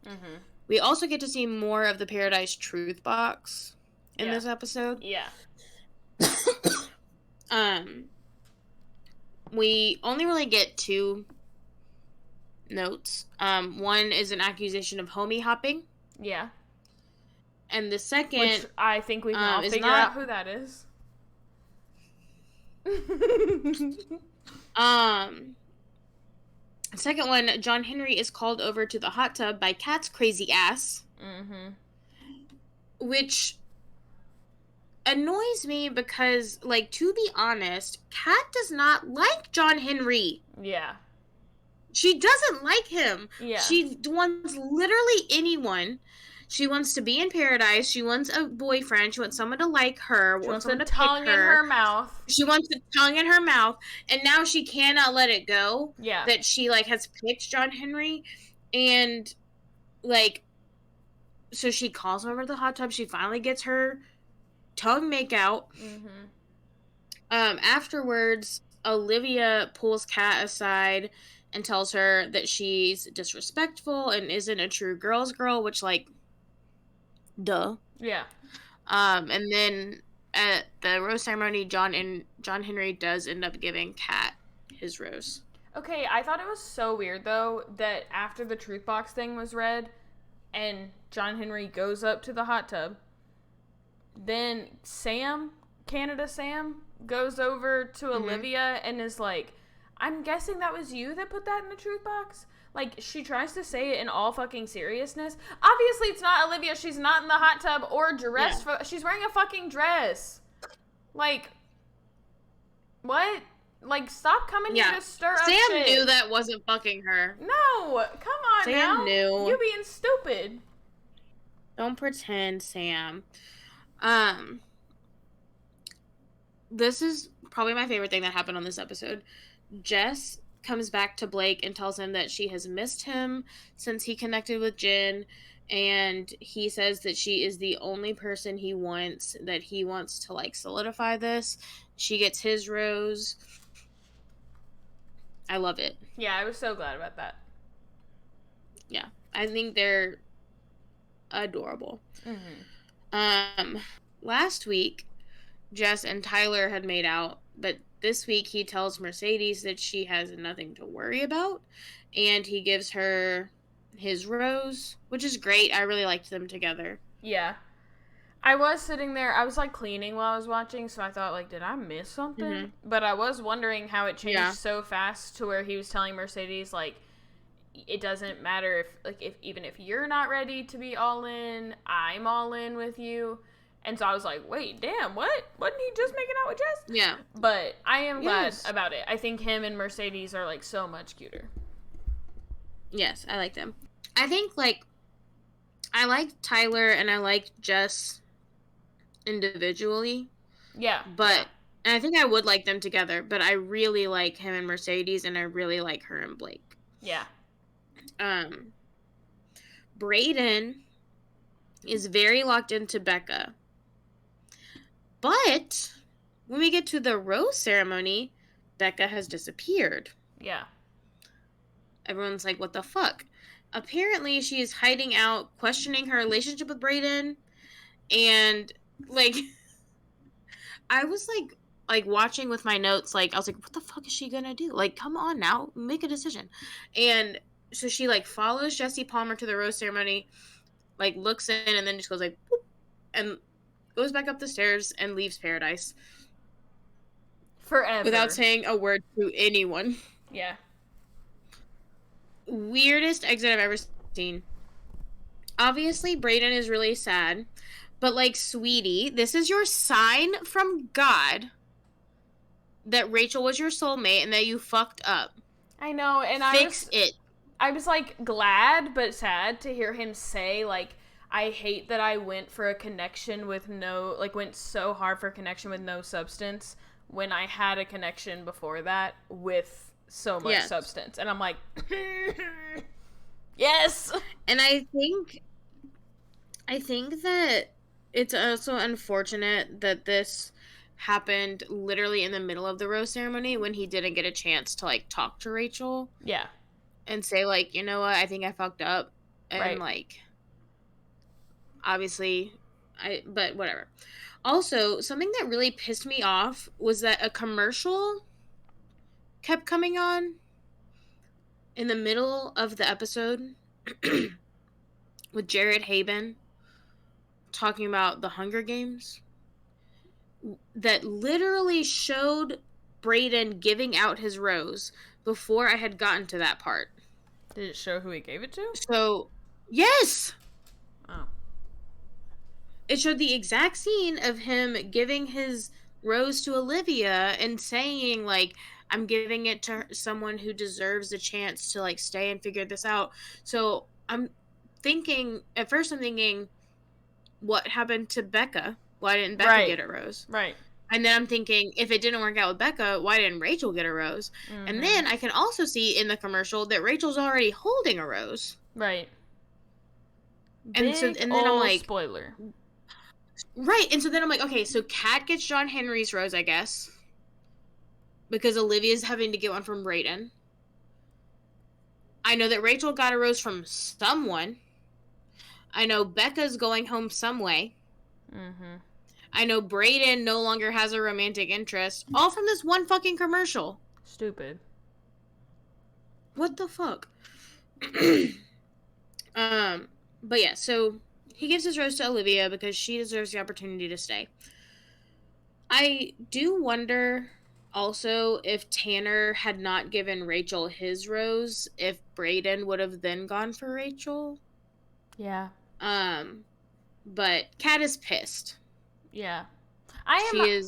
Mm-hmm. We also get to see more of the Paradise Truth Box in Yeah. this episode. Yeah. um, we only really get 2 notes. One is an accusation of homie hopping, Yeah. and the second Which I think we can all is figure out not. who that is. Um, Second one, John Henry is called over to the hot tub by Kat's crazy ass, Mm-hmm. which annoys me because, like, to be honest, Kat does not like John Henry. Yeah. She doesn't like him. Yeah. She wants literally anyone. She wants to be in paradise. She wants a boyfriend. She wants someone to like her. She Wants wants a someone to pick tongue in her. her mouth. She wants a tongue in her mouth, and now she cannot let it go. Yeah. That she like has picked John Henry, and like, so she calls him over to the hot tub. She finally gets her tongue make out. Mm-hmm. Afterwards, Olivia pulls Kat aside and tells her that she's disrespectful and isn't a true girl's girl, which, like, duh. Yeah. And then at the rose ceremony, John Henry does end up giving Kat his rose. Okay, I thought it was so weird though that after the truth box thing was read and John Henry goes up to the hot tub, then Sam Canada Sam goes over to Olivia and is like, I'm guessing that was you that put that in the truth box? Like, she tries to say it in all fucking seriousness. Obviously, it's not Olivia. She's not in the hot tub or dressed. Yeah. She's wearing a fucking dress. What? Like, stop coming here to stir up Sam shit. knew that wasn't fucking her. No, come on Sam now. knew. You being stupid. Don't pretend, Sam. This is probably my favorite thing that happened on this episode. Jess comes back to Blake and tells him that she has missed him since he connected with Jen, and he says that she is the only person he wants to like solidify this. She gets his rose. I love it. Yeah, I was so glad about that. Yeah, I think they're adorable. Last week Jess and Tyler had made out, but this week he tells Mercedes that she has nothing to worry about, and he gives her his rose, which is great. I really liked them together. Yeah. I was sitting there, I was like cleaning while I was watching, so I thought, like, did I miss something? But I was wondering how it changed so fast to where he was telling Mercedes, like, it doesnn't matter even if you're not ready to be all in, I'm all in with you. And so I was like, wait, damn, what? Wasn't he just making out with Jess? Yeah. But I am glad about it. I think him and Mercedes are, like, so much cuter. Yes, I like them. I think, like, I like Tyler and I like Jess individually. Yeah. But, and I think I would like them together, but I really like him and Mercedes, and I really like her and Blake. Yeah. Brayden is very locked into Becca. But when we get to the rose ceremony, Becca has disappeared. Yeah. Everyone's like, what the fuck? Apparently, she is hiding out, questioning her relationship with Brayden. And, like, I was, like watching with my notes, like, I was like, what the fuck is she gonna do? Like, come on now, make a decision. And so she, like, follows Jesse Palmer to the rose ceremony, like, looks in, and then just goes, like, boop, and goes back up the stairs and leaves Paradise. Forever. Without saying a word to anyone. Yeah. Weirdest exit I've ever seen. Obviously, Brayden is really sad. But, like, sweetie, this is your sign from God that Rachel was your soulmate and that you fucked up. I know, and Fix it. I was, like, glad but sad to hear him say, like, I hate that I went for a connection with went so hard for a connection with no substance when I had a connection before that with so much substance. And I'm like, yes! And I think that it's also unfortunate that this happened literally in the middle of the rose ceremony when he didn't get a chance to, like, talk to Rachel. Yeah. And say, like, you know what, I think I fucked up. And, like, obviously, but whatever. Also, something that really pissed me off was that a commercial kept coming on in the middle of the episode with Jared Haben talking about the Hunger Games that literally showed Brayden giving out his rose before I had gotten to that part. Did it show who he gave it to? So, yes! Oh. It showed the exact scene of him giving his rose to Olivia and saying, like, I'm giving it to someone who deserves a chance to, like, stay and figure this out. So I'm thinking, at first I'm thinking, what happened to Becca? Why didn't Becca get a rose? Right. And then I'm thinking, if it didn't work out with Becca, why didn't Rachel get a rose? Mm-hmm. And then I can also see in the commercial that Rachel's already holding a rose. Right. And then I'm like, spoiler. Right. And so then I'm like, okay, so Kat gets John Henry's rose, I guess. Because Olivia's having to get one from Brayden. I know that Rachel got a rose from someone. I know Becca's going home some way. Mm-hmm. I know Brayden no longer has a romantic interest. All from this one fucking commercial. Stupid. What the fuck? But yeah, so he gives his rose to Olivia because she deserves the opportunity to stay. I do wonder also if Tanner had not given Rachel his rose, if Brayden would have then gone for Rachel. Yeah. Um, but Kat is pissed. Yeah. I am.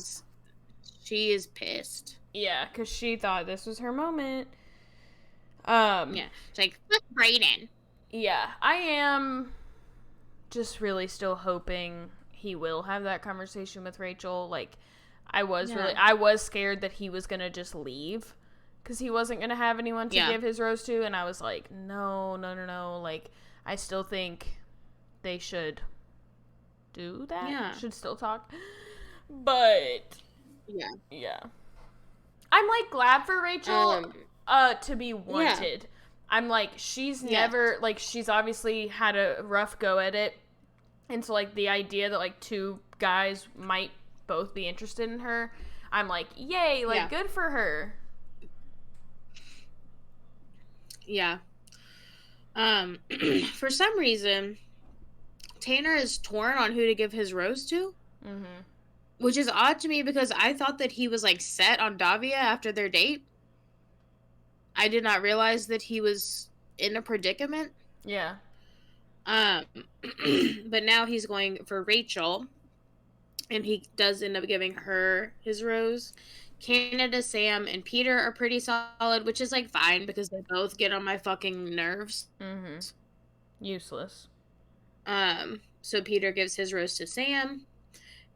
She is pissed. Yeah, because she thought this was her moment. Yeah. It's like, fuck Brayden. Yeah, I am just really still hoping he will have that conversation with Rachel. Like, Yeah. I was scared that he was going to just leave because he wasn't going to have anyone to Yeah. give his rose to. And I was like, no, no, no, no. Like, I still think they should do that. Yeah. Should still talk. But, Yeah. yeah. I'm like glad for Rachel to be wanted. Yeah. I'm like, she's never, like, she's obviously had a rough go at it. And so, like, the idea that, like, two guys might both be interested in her, I'm like, yay, like, good for her. Yeah. For some reason, Tanner is torn on who to give his rose to. Mm-hmm. Which is odd to me because I thought that he was, like, set on Davia after their date. I did not realize that he was in a predicament. Yeah. But now he's going for Rachel. And he does end up giving her his rose. Canada, Sam, and Peter are pretty solid, which is, like, fine because they both get on my fucking nerves. Mm-hmm. Useless. So Peter gives his rose to Sam.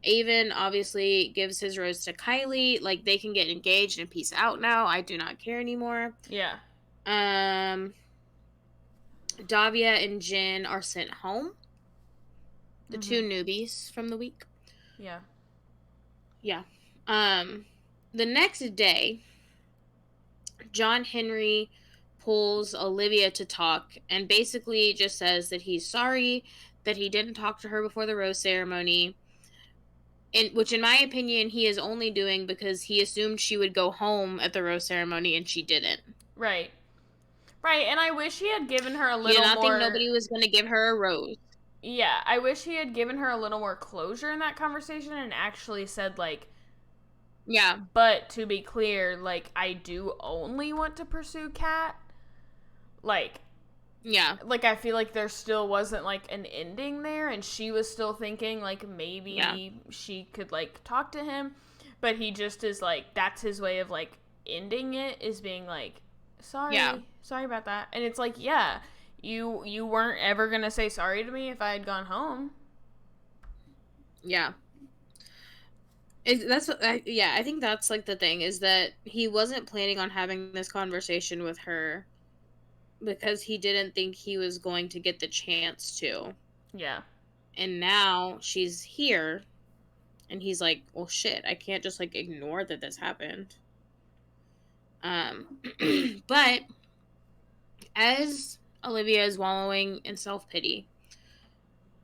Avon obviously gives his rose to Kylie. Like, they can get engaged and peace out now. I do not care anymore. Yeah. Davia and Jin are sent home. The two newbies from the week. Yeah. Yeah. The next day, John Henry pulls Olivia to talk and basically just says that he's sorry that he didn't talk to her before the rose ceremony. Which, in my opinion, he is only doing because he assumed she would go home at the rose ceremony and she didn't. Right. Right, and I wish he had given her a little more... He did not think nobody was going to give her a rose. Yeah, I wish he had given her a little more closure in that conversation and actually said, like... Yeah. But, to be clear, like, I do only want to pursue Kat. Like... Yeah. Like, I feel like there still wasn't, like, an ending there, and she was still thinking, like, maybe she could, like, talk to him, but he just is, like, that's his way of, like, ending it, is being, like, sorry about that. And it's like, yeah, you weren't ever gonna say sorry to me if I had gone home. Yeah. I think that's, like, the thing, is that he wasn't planning on having this conversation with her because he didn't think he was going to get the chance to. Yeah. And now she's here, and he's like, well, shit, I can't just, like, ignore that this happened. But as Olivia is wallowing in self-pity,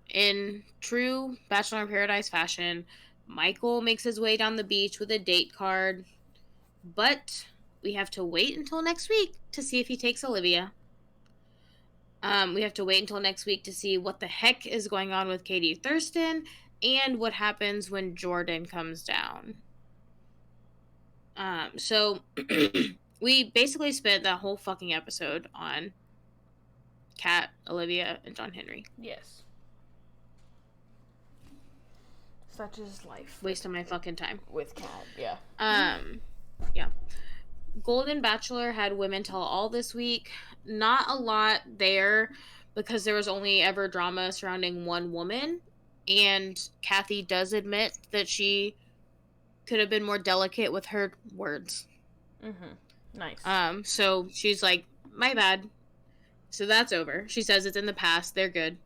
in true Bachelor in Paradise fashion, Michael makes his way down the beach with a date card, but we have to wait until next week to see if he takes Olivia. We have to wait until next week to see what the heck is going on with Katie Thurston and what happens when Jordan comes down. So we basically spent that whole fucking episode on Kat, Olivia, and John Henry. Yes. Such is life. Wasting my fucking time. With Kat, yeah. Yeah. Golden Bachelor had women tell all this week. Not a lot there because there was only ever drama surrounding one woman. And Kathy does admit that she could have been more delicate with her words. Mm-hmm. Nice. So she's like, my bad. So that's over. She says it's in the past. They're good.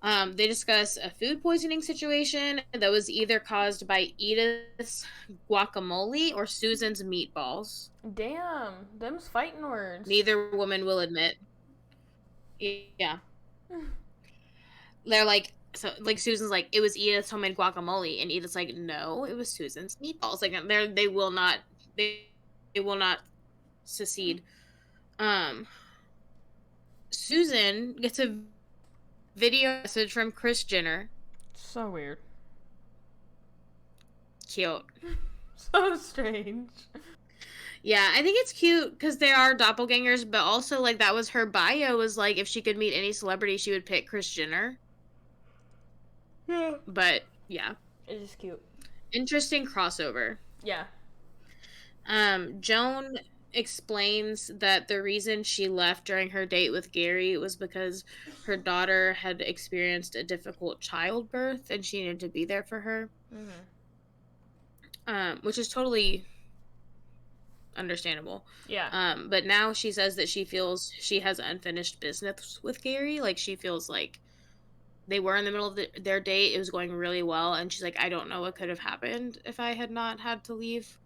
They discuss a food poisoning situation that was either caused by Edith's guacamole or Susan's meatballs. Damn, them's fighting words. Neither woman will admit. Yeah. They're like, so, like, Susan's like, it was Edith's homemade guacamole, and Edith's like, no, it was Susan's meatballs. Like, they will not secede. Susan gets a video message from Kris Jenner. So weird. Cute. So strange. Yeah, I think it's cute because they are doppelgangers, but also, like, that was her bio, was, like, if she could meet any celebrity, she would pick Kris Jenner. Yeah. But, yeah. It is cute. Interesting crossover. Yeah. Joan explains that the reason she left during her date with Gary was because her daughter had experienced a difficult childbirth and she needed to be there for her. Which is totally understandable. Yeah. But now she says that she feels she has unfinished business with Gary. Like, she feels like they were in the middle of their date. It was going really well. And she's like, I don't know what could have happened if I had not had to leave.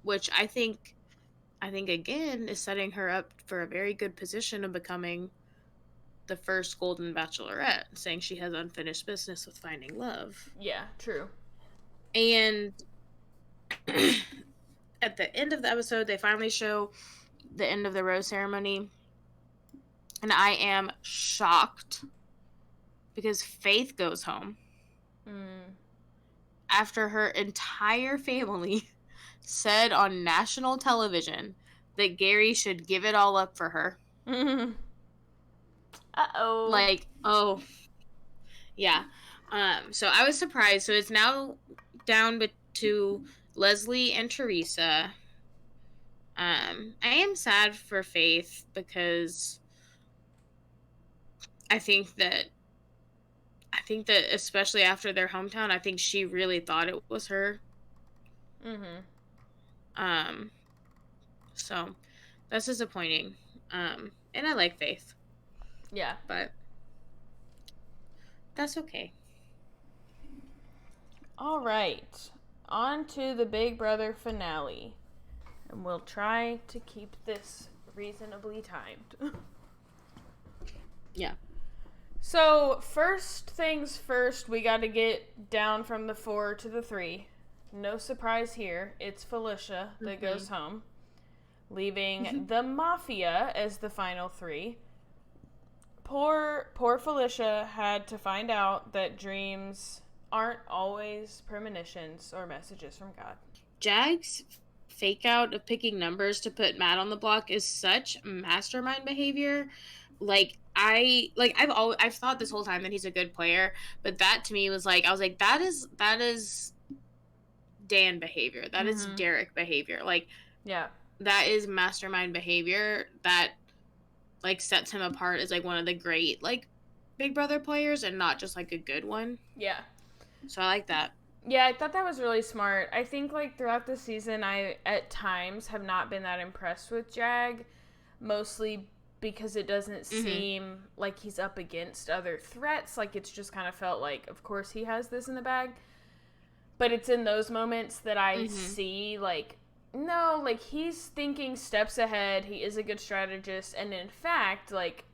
Which I think again is setting her up for a very good position of becoming the first Golden Bachelorette, saying she has unfinished business with finding love. Yeah, true. And at the end of the episode, they finally show the end of the rose ceremony. And I am shocked because Faith goes home after her entire family said on national television that Gary should give it all up for her. Uh-oh. Like, oh. Yeah. So I was surprised. So it's now down to Leslie and Teresa. I am sad for Faith because I think that especially after their hometown, I think she really thought it was her. So that's disappointing. And I like Faith. Yeah. But that's okay. All right. On to the Big Brother finale. And we'll try to keep this reasonably timed. Yeah. So, first things first, we got to get down from the 4 to the 3. No surprise here. It's Felicia that goes home, leaving the Mafia as the final 3. Poor Felicia had to find out that dreams aren't always premonitions or messages from God. Jag's fake out of picking numbers to put Matt on the block is such mastermind behavior. I've thought this whole time that he's a good player, but that to me was like, I was like, that is Dan behavior. That is Derek behavior. Like, yeah, that is mastermind behavior that like sets him apart as like one of the great like Big Brother players and not just like a good one. Yeah. So I like that. Yeah, I thought that was really smart. I think like throughout the season, I at times have not been that impressed with Jag, mostly because it doesn't seem like he's up against other threats. Like, it's just kind of felt like, of course he has this in the bag. But it's in those moments that I see, like, no, like, he's thinking steps ahead. He is a good strategist. And in fact, like,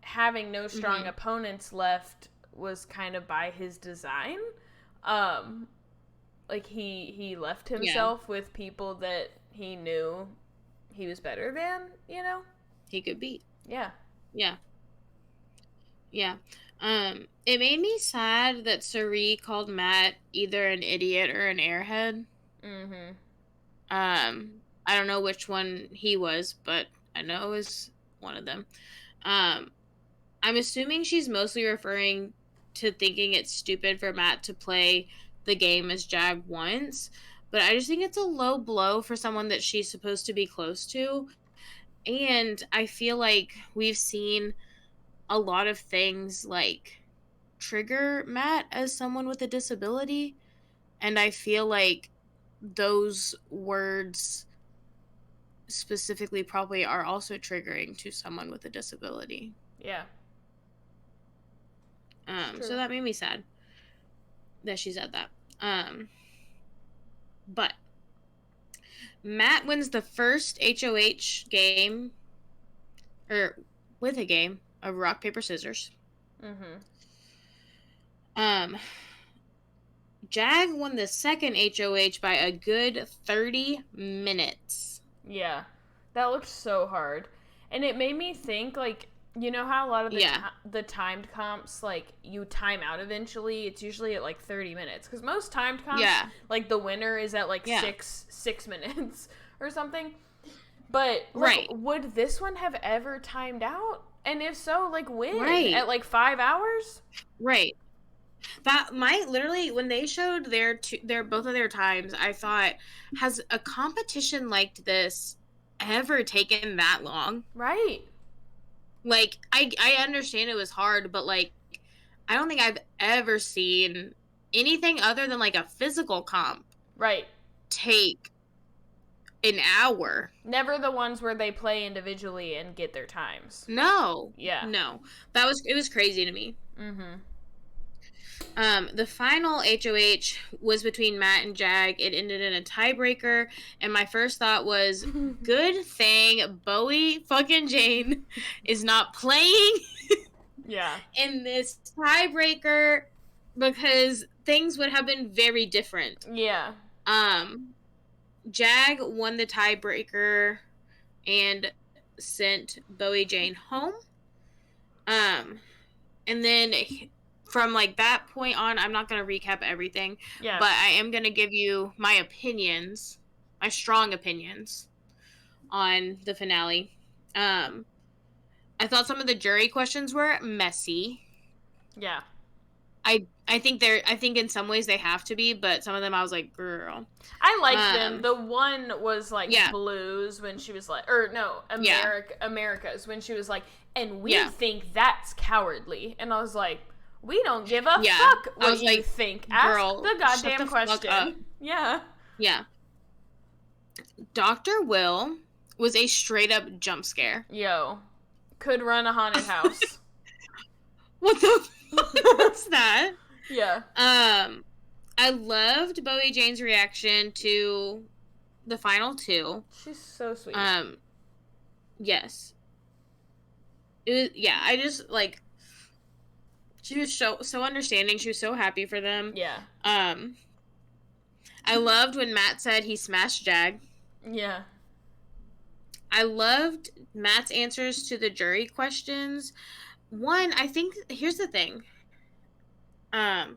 having no strong opponents left was kind of by his design. Like, he left himself with people that he knew he was better than, you know? He could beat. Yeah. Yeah. Yeah. It made me sad that Sari called Matt either an idiot or an airhead. I don't know which one he was, but I know it was one of them. I'm assuming she's mostly referring to thinking it's stupid for Matt to play the game as Jag wants, but I just think it's a low blow for someone that she's supposed to be close to. And I feel like we've seen a lot of things like trigger Matt as someone with a disability. And I feel like those words specifically probably are also triggering to someone with a disability. Yeah. So that made me sad that she said that. But Matt wins the first HOH game, or with a game of rock, paper, scissors. Jag won the second HOH by a good 30 minutes. Yeah. That looked so hard. And it made me think, like, You know how a lot of Yeah. the timed comps, like, you time out eventually? It's usually at, like, 30 minutes. Because most timed comps, Yeah. like, the winner is at, like, Yeah. six minutes or something. But, like, Right. would this one have ever timed out? And if so, like, when? Right. At, like, 5 hours? Right. That might literally when they showed their both of their times, I thought, has a competition like this ever taken that long? Right. Like I understand it was hard, but like I don't think I've ever seen anything other than like a physical comp Right. take an hour. Never the ones where they play individually and get their times. No. Yeah. No. It was crazy to me. Mm-hmm. The final HOH was between Matt and Jag. It ended in a tiebreaker, and my first thought was, good thing Bowie fucking Jane is not playing Yeah. in this tiebreaker because things would have been very different. Yeah. Jag won the tiebreaker and sent Bowie Jane home. And then from like that point on, I'm not going to recap everything, Yeah. but I am going to give you my opinions, my strong opinions on the finale. I thought some of the jury questions were messy. Yeah. I think in some ways they have to be, but some of them I was like, girl. I liked them. The one was like yeah. Blues when she was like, or no, America's when she was like, and we think that's cowardly. And I was like, we don't give a fuck what you think. Ask the goddamn question. Yeah. Yeah. Dr. Will was a straight up jump scare. Yo. Could run a haunted house. What the fuck was that? Yeah. I loved Bowie Jane's reaction to the final two. She's so sweet. Yes. It was, yeah, I just like she was so understanding. She was so happy for them. Yeah. I loved when Matt said he smashed Jag. Yeah. I loved Matt's answers to the jury questions. One, I think here's the thing. I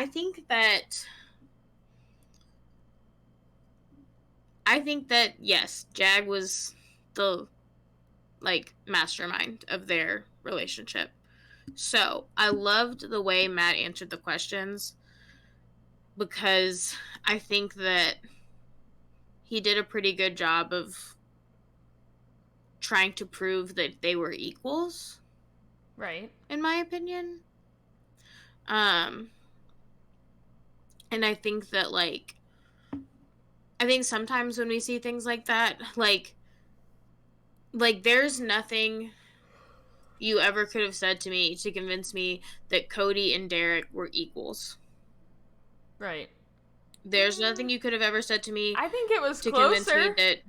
think that yes, Jag was the like mastermind of their relationship. So I loved the way Matt answered the questions because I think that he did a pretty good job of trying to prove that they were equals. Right. In my opinion. And I think that I think sometimes when we see things like that, like there's nothing you ever could have said to me to convince me that Cody and Derek were equals. Right. There's nothing you could have ever said to me. I think it was to closer. Convince me that.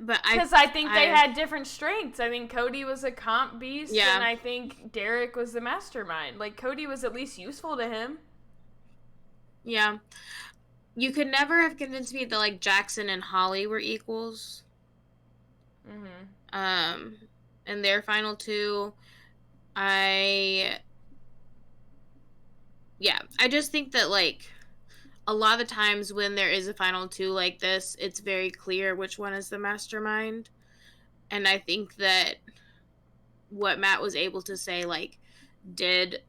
Because I think they had different strengths. I think Cody was a comp beast, yeah. and I think Derek was the mastermind. Like, Cody was at least useful to him. Yeah. You could never have convinced me that, like, Jackson and Holly were equals. Mm-hmm. And their final two, I just think that, like, a lot of times when there is a final two like this, it's very clear which one is the mastermind. And I think that what Matt was able to say, like, did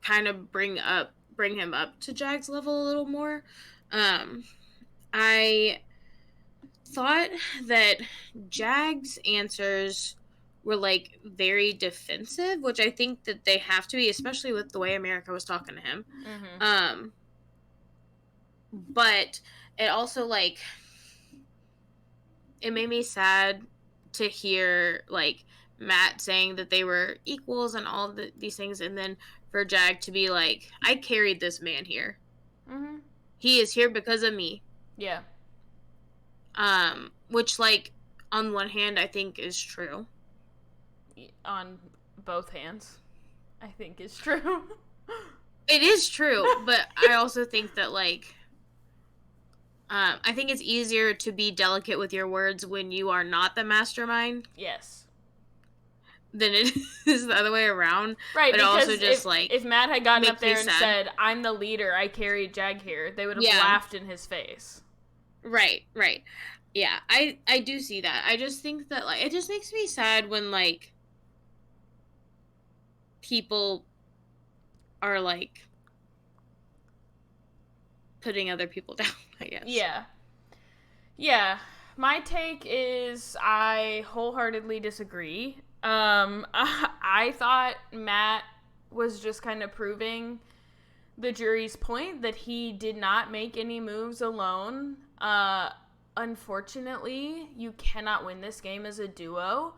kind of bring him up to Jag's level a little more. I thought that Jag's answers were, like, very defensive, which I think that they have to be, especially with the way America was talking to him. Mm-hmm. But it also, like, it made me sad to hear, like, Matt saying that they were equals and all these things, and then for Jag to be like, I carried this man here. Mm-hmm. He is here because of me. Yeah. Which, like, on one hand, I think is true. On both hands, I think is true. It is true, but I also think that, like, I think it's easier to be delicate with your words when you are not the mastermind Yes. than it is the other way around. Right, But also because just like if Matt had gotten up makes me there and sad. said, "I'm the leader, I carried Jag here," they would have Yeah. laughed in his face. Right, right. Yeah, I do see that. I just think that like it just makes me sad when like people are like putting other people down, I guess. Yeah. Yeah. My take is I wholeheartedly disagree. I thought Matt was just kind of proving the jury's point that he did not make any moves alone. Unfortunately, you cannot win this game as a duo.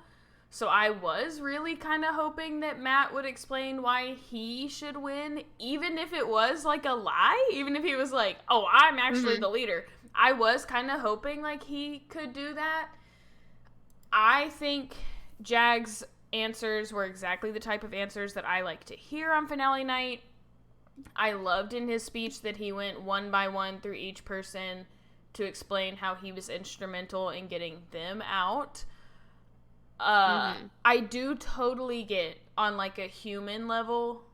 So I was really kind of hoping that Matt would explain why he should win, even if it was like a lie, even if he was like, "Oh, I'm actually the leader." I was kind of hoping like he could do that. I think Jag's answers were exactly the type of answers that I like to hear on finale night. I loved in his speech that he went one by one through each person to explain how he was instrumental in getting them out. I do totally get on like a human level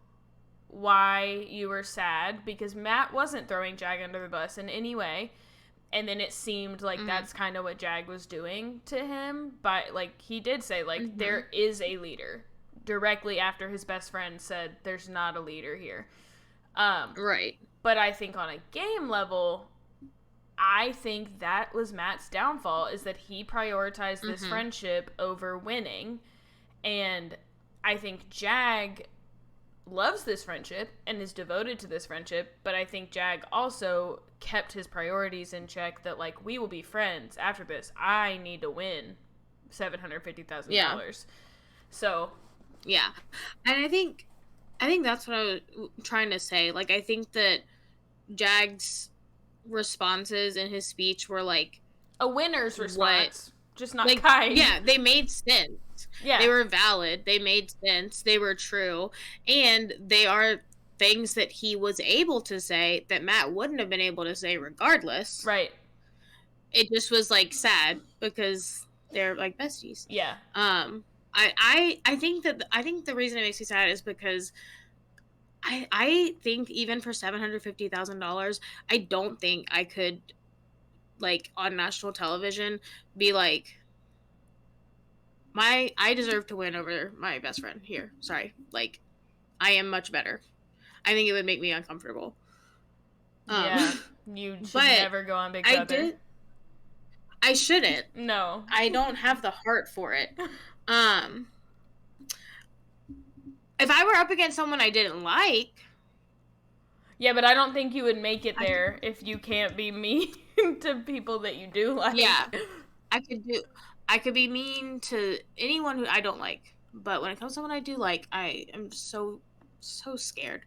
why you were sad because Matt wasn't throwing Jag under the bus in any way. And then it seemed like that's kind of what Jag was doing to him. But like he did say like there is a leader directly after his best friend said there's not a leader here. Right. But I think on a game level, I think that was Matt's downfall is that he prioritized this friendship over winning. And I think Jag loves this friendship and is devoted to this friendship, but I think Jag also kept his priorities in check that like we will be friends after this. I need to win $750,000. Yeah. So, yeah. And I think that's what I was trying to say. Like I think that Jag's responses in his speech were like a winner's response, just not like, kind. yeah, they made sense. Yeah. They were valid. They made sense. They were true. And they are things that he was able to say that Matt wouldn't have been able to say regardless. Right. It just was like sad because they're like besties. Yeah. I think the reason it makes me sad is because I think even for $750,000, I don't think I could, like, on national television, be like, I deserve to win over my best friend here. Sorry. Like, I am much better. I think it would make me uncomfortable. Yeah. You should never go on Big Brother. I shouldn't. No. I don't have the heart for it. If I were up against someone I didn't like. Yeah, but I don't think you would make it there if you can't be mean to people that you do like. Yeah. I could be mean to anyone who I don't like. But when it comes to someone I do like, I am so scared.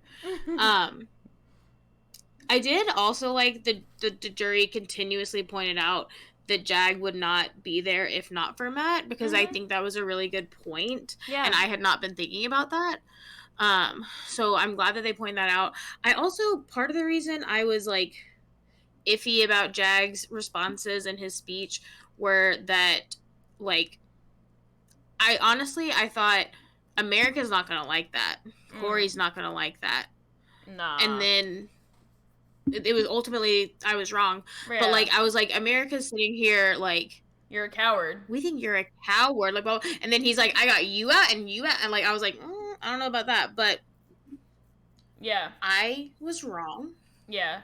I did also like the jury continuously pointed out that Jag would not be there if not for Matt, because I think that was a really good point. Yeah. And I had not been thinking about that. So I'm glad that they pointed that out. I also, part of the reason I was like iffy about Jag's responses and his speech were that, like, I thought America's not gonna like that. Corey's not gonna like that. Nah. And then it was ultimately, I was wrong. Yeah. But like I was like, America's sitting here like, you're a coward. We think you're a coward. Like, well, and then he's like, I got you out and you out, and like I was like, I don't know about that, but yeah, I was wrong. Yeah.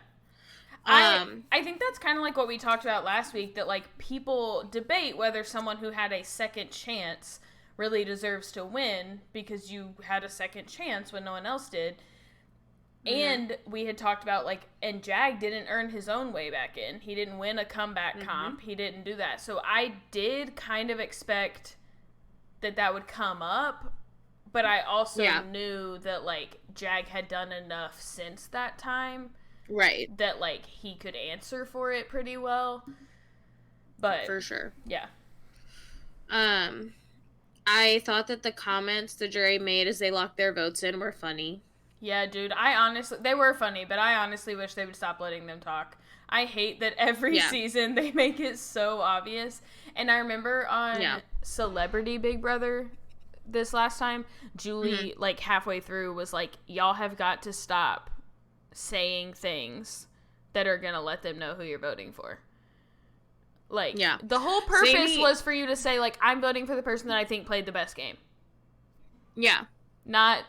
I think that's kind of like what we talked about last week, that like people debate whether someone who had a second chance really deserves to win because you had a second chance when no one else did. And we had talked about, like, and Jag didn't earn his own way back in. He didn't win a comeback comp. He didn't do that. So I did kind of expect that would come up, but I also knew that, like, Jag had done enough since that time. Right. That, like, he could answer for it pretty well. But. For sure. Yeah. I thought that the comments the jury made as they locked their votes in were funny. Yeah, dude, they were funny, but I honestly wish they would stop letting them talk. I hate that every Yeah. season they make it so obvious. And I remember Yeah. on Celebrity Big Brother this last time, Mhm. Julie, like, halfway through was like, y'all have got to stop saying things that are gonna let them know who you're voting for. Like, Yeah. the whole purpose Sammy. was for you to say, like, I'm voting for the person that I think played the best game. Yeah. Not.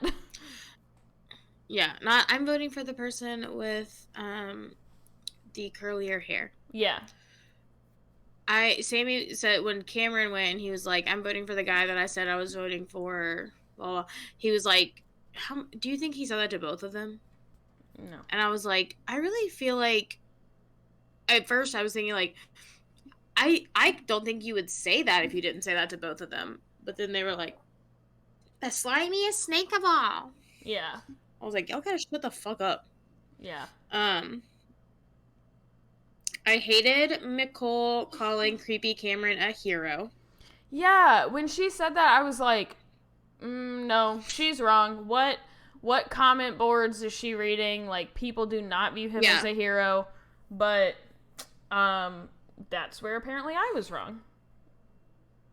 Yeah. Not. I'm voting for the person with the curlier hair. Yeah. Sammy said when Cameron went, he was like, "I'm voting for the guy that I said I was voting for." Blah, blah. He was like, "How do you think he said that to both of them?" No. And I was like, I really feel like. At first, I was thinking like, I don't think you would say that if you didn't say that to both of them. But then they were like, the slimiest snake of all. Yeah. I was like, y'all gotta shut the fuck up. Yeah. I hated Nicole calling creepy Cameron a hero. Yeah. When she said that, I was like, no, she's wrong. What comment boards is she reading? Like, people do not view him as a hero, but that's where apparently I was wrong.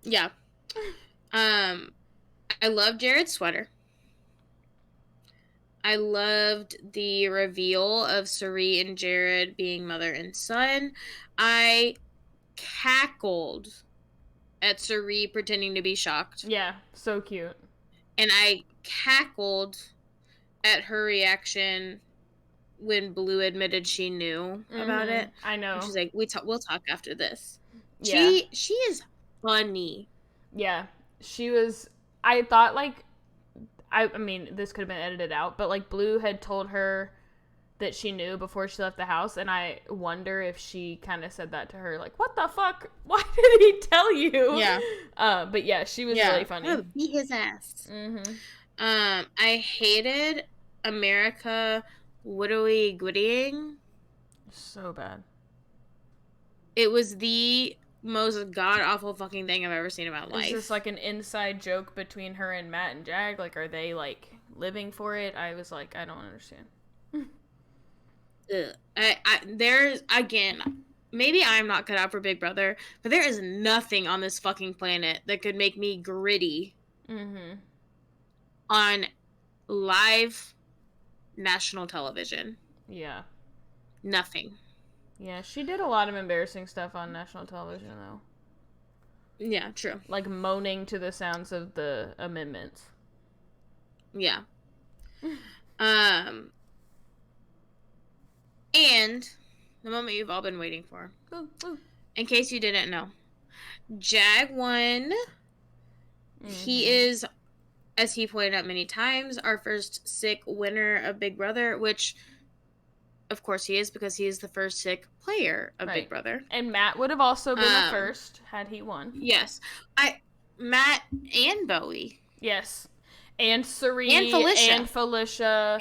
Yeah. I love Jared's sweater. I loved the reveal of Sari and Jared being mother and son. I cackled at Sari pretending to be shocked. Yeah, so cute. And I cackled at her reaction when Blue admitted she knew about it. I know. And she's like, we'll talk after this. Yeah. She is funny. Yeah. She was, I thought, like, I mean, this could have been edited out, but, like, Blue had told her that she knew before she left the house, and I wonder if she kind of said that to her, like, what the fuck? Why did he tell you? Yeah. But yeah, she was really funny. I would beat his ass. I hated America widowy gwittying. So bad. It was the most god-awful fucking thing I've ever seen in my life. Is this like an inside joke between her and Matt and Jag? Like, are they, like, living for it? I was like, I don't understand. There's, again, maybe I'm not cut out for Big Brother, but there is nothing on this fucking planet that could make me gritty on live national television. Yeah. Nothing. Yeah, she did a lot of embarrassing stuff on national television, though. Yeah, true. Like moaning to the sounds of the amendments. Yeah. And the moment you've all been waiting for. In case you didn't know, Jag won. He is, as he pointed out many times, our first Sikh winner of Big Brother, which, of course, he is because he is the first Sikh player of Big Brother. And Matt would have also been the first had he won. Yes. Matt and Bowie. Yes. And Sari. And Felicia.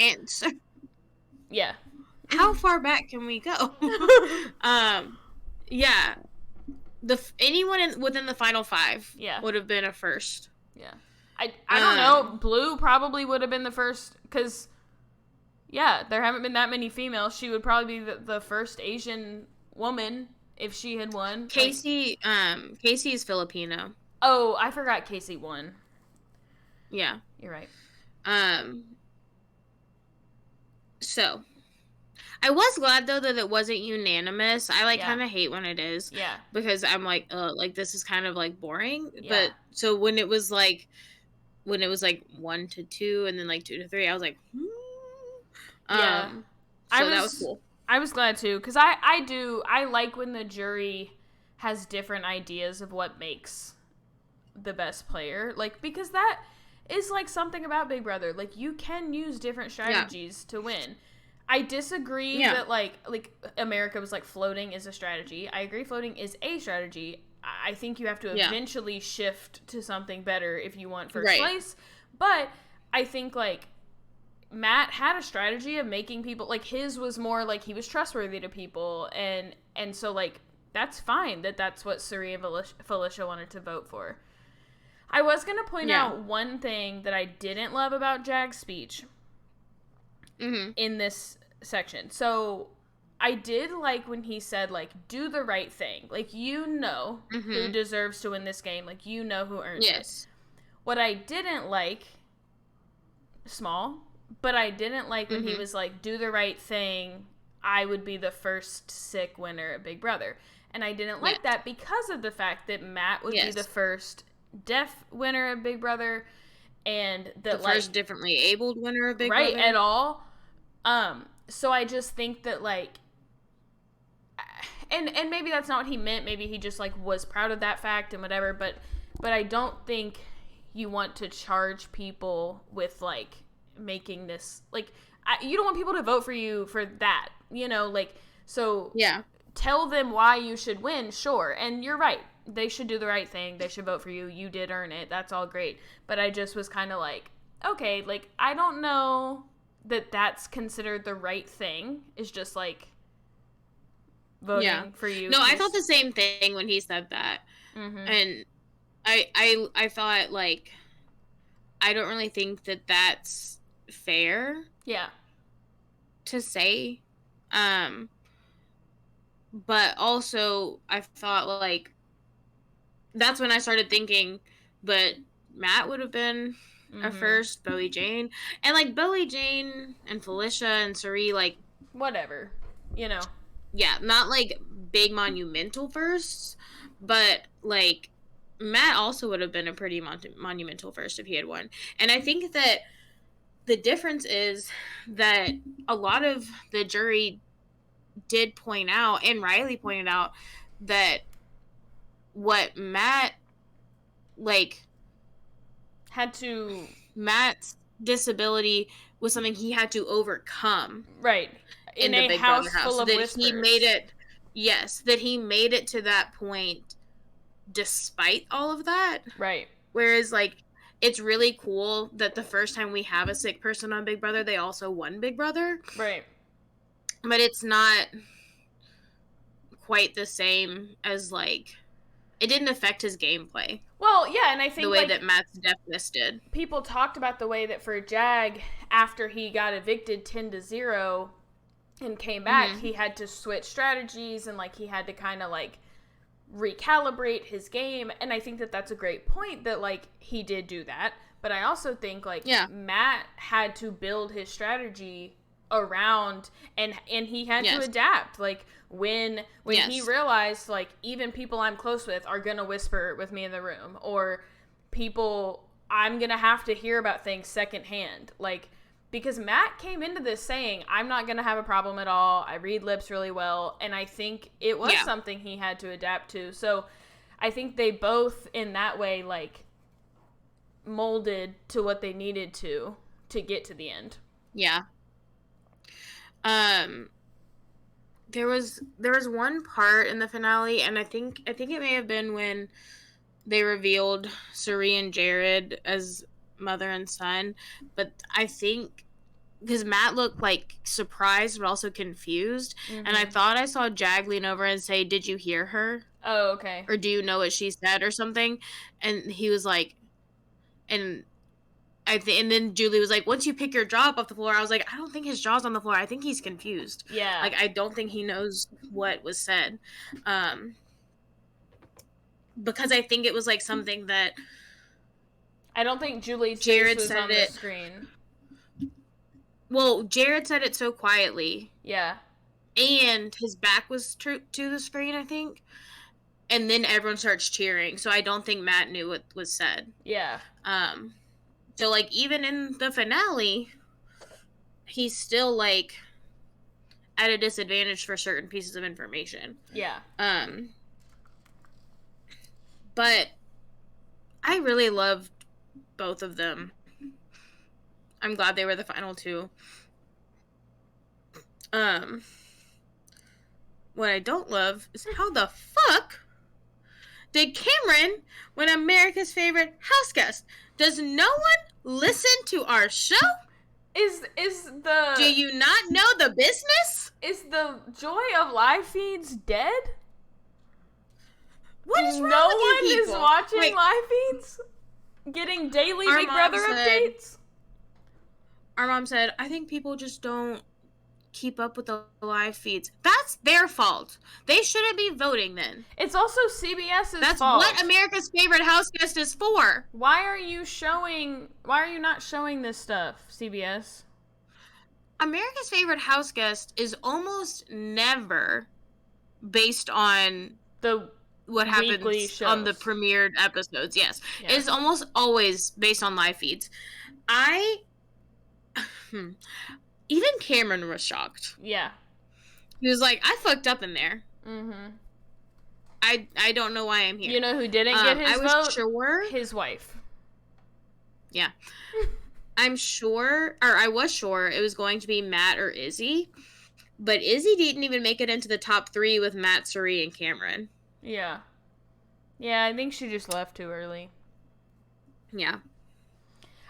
Yeah. How far back can we go? Yeah. Anyone within the final 5 would have been a first. Yeah. I don't know. Blue probably would have been the first because, yeah, there haven't been that many females. She would probably be the first Asian woman if she had won. Casey is Filipino. Oh, I forgot Casey won. Yeah. You're right. So, I was glad, though, that it wasn't unanimous. I, kind of hate when it is. Yeah. Because I'm like, this is kind of, boring. Yeah. But, so when it was, 1 to 2 and then, 2 to 3, I was like, yeah. So that was cool. I was glad, too. Because I like when the jury has different ideas of what makes the best player. Because that is, something about Big Brother. You can use different strategies to win. I disagree that, America was, floating is a strategy. I agree floating is a strategy. I think you have to eventually shift to something better if you want first place. But I think, Matt had a strategy of making people, his was more, he was trustworthy to people. And so, that's fine that's what Suri and Felicia wanted to vote for. I was going to point out one thing that I didn't love about Jag's speech. In this section. So I did like when he said, like, do the right thing. Like, you know who Mhm. deserves to win this game. Like, you know who earns it. Yes. What I didn't like, small, but I didn't like when he Mhm. was like, do the right thing. I would be the first Sikh winner at Big Brother. And I didn't like Yes. that because of the fact that Matt would be the Yes. first deaf winner at Big Brother, and The that, like, first differently abled winner of Big right at Brother. all. So I just think that, like, and maybe that's not what he meant. Maybe he just, like, was proud of that fact and whatever. But I don't think you want to charge people with, like, making this, like, you don't want people to vote for you for that, you know, like, so Yeah. tell them why you should win, sure. And you're right, they should do the right thing, they should vote for you, you did earn it, that's all great. But I just was kind of like, okay, like, I don't know that that's considered the right thing, is just like Yeah. voting for you. No, I thought the same thing when he said that. Mm-hmm. And I thought, like, I don't really think that that's fair Yeah. to say. But also I thought, like, that's when I started thinking, but Matt would have been a Mm-hmm. first, Bowie Jane. And, like, Bowie Jane and Felicia and Suri, like, Whatever, you know. yeah, not, like, big monumental firsts, but, like, Matt also would have been a pretty monumental first if he had won. And I think that the difference is that a lot of the jury did point out, and Riley pointed out, that what Matt, like, Matt's disability was something he had to overcome Right, in in the a Big Brother house house. full of That he made whispers. it, yes, that he made it to that point despite all of that. Right. Whereas, like, it's really cool that the first time we have a Sikh person on Big Brother, they also won Big Brother. Right. But it's not quite the same as, like, it didn't affect his gameplay Well, yeah, and I the think, way like, that Matt's deafness did. people talked about the way that for Jag, after he got evicted 10-0 and came back, Mm-hmm. he had to switch strategies, and, like, he had to kind of, like, recalibrate his game. And I think that that's a great point, that, like, he did do that. But I also think, like, Yeah. Matt had to build his strategy around, and he had to Yes. adapt, like, when Yes. he realized, like, even people I'm close with are gonna whisper with me in the room, or people I'm gonna have to hear about things secondhand, like, because Matt came into this saying, I'm not gonna have a problem at all, I read lips really well. And I think it was something he had to adapt to. So I think they both, in that way, like, molded to what they needed to get to the end. Yeah. There was one part in the finale, and I think it may have been when they revealed Suri and Jared as mother and son, but I think because Matt looked, like, surprised but also confused, Mm-hmm. and I thought I saw Jag lean over and say, "Did you hear her? Oh, okay. Or do you know what she said?" or something, and he was like, and and then Julie was like, "Once you pick your jaw up off the floor," I was like, I don't think his jaw's on the floor. I think he's confused. Yeah. Like, I don't think he knows what was said. Because I think it was, like, something that I don't think Julie's Jared face was said on the screen. Well, Jared said it so quietly. Yeah. And his back was to the screen, I think. And then everyone starts cheering. So I don't think Matt knew what was said. Yeah. So, like, even in the finale, he's still, like, at a disadvantage for certain pieces of information. Yeah. But I really loved both of them. I'm glad they were the final two. What I don't love is how the fuck did Cameron win America's Favorite House Guest? Does no one listen to our show? Is the... Do you not know the business? Is the joy of live feeds dead? What is wrong no with you one people? is watching Wait, live feeds? Getting daily Our Big mom Brother said- updates? Our mom said, I think people just don't keep up with the live feeds. That's their fault. They shouldn't be voting then. It's also CBS's That's fault. what America's Favorite House Guest is for. Why are you not showing this stuff, CBS? America's Favorite House Guest is almost never based on The what happens on the premiered episodes. Yes. Yeah. It is almost always based on live feeds. Even Cameron was shocked. Yeah. He was like, I fucked up in there. Mm-hmm. I don't know why I'm here. You know who didn't get his vote? I was sure. His wife. Yeah. I was sure it was going to be Matt or Izzy. But Izzy didn't even make it into the top 3 with Matt, Suri, and Cameron. Yeah. Yeah, I think she just left too early. Yeah.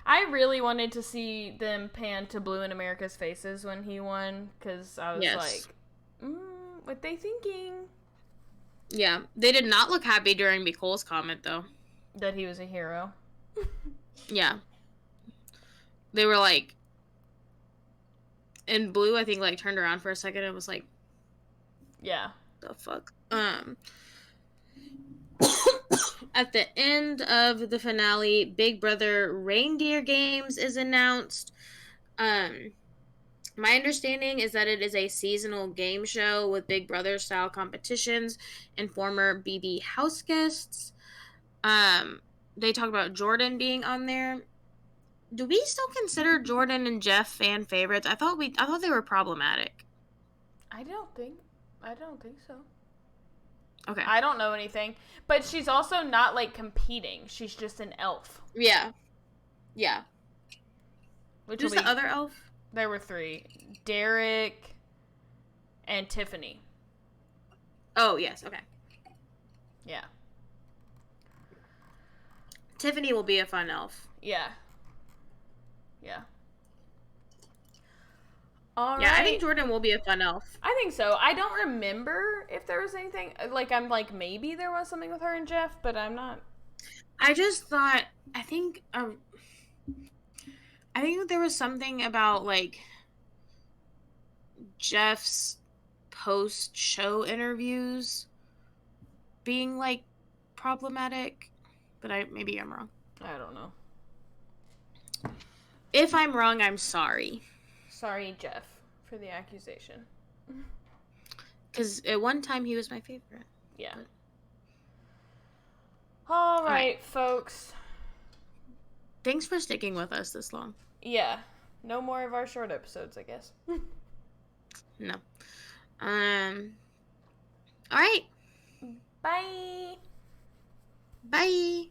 I really wanted to see them pan to Blue in America's faces when he won, because I was like, what they thinking? Yeah. They did not look happy during Nicole's comment, though. That he was a hero. Yeah. They were like, and Blue, I think, like, turned around for a second and was like, yeah. The fuck? At the end of the finale, Big Brother Reindeer Games is announced. My understanding is that it is a seasonal game show with Big Brother style competitions and former BB house guests. They talk about Jordan being on there. Do we still consider Jordan and Jeff fan favorites? I thought they were problematic. I don't think so. Okay. I don't know anything. But she's also not, like, competing. She's just an elf. Yeah. Yeah. Who's the other elf? There were 3. Derek and Tiffany. Oh, yes. Okay. Yeah. Tiffany will be a fun elf. Yeah. Yeah. All yeah, right. I think Jordan will be a fun elf. I think so. I don't remember if there was anything. Like, I'm like, maybe there was something with her and Jeff, but I'm not. I just thought, I think there was something about, like, Jeff's post-show interviews being, like, problematic. But maybe I'm wrong. I don't know. If I'm wrong, I'm sorry. Sorry, Jeff, for the accusation. Because at one time he was my favorite. Yeah. All right, folks. Thanks for sticking with us this long. Yeah. No more of our short episodes, I guess. No. All right. Bye. Bye.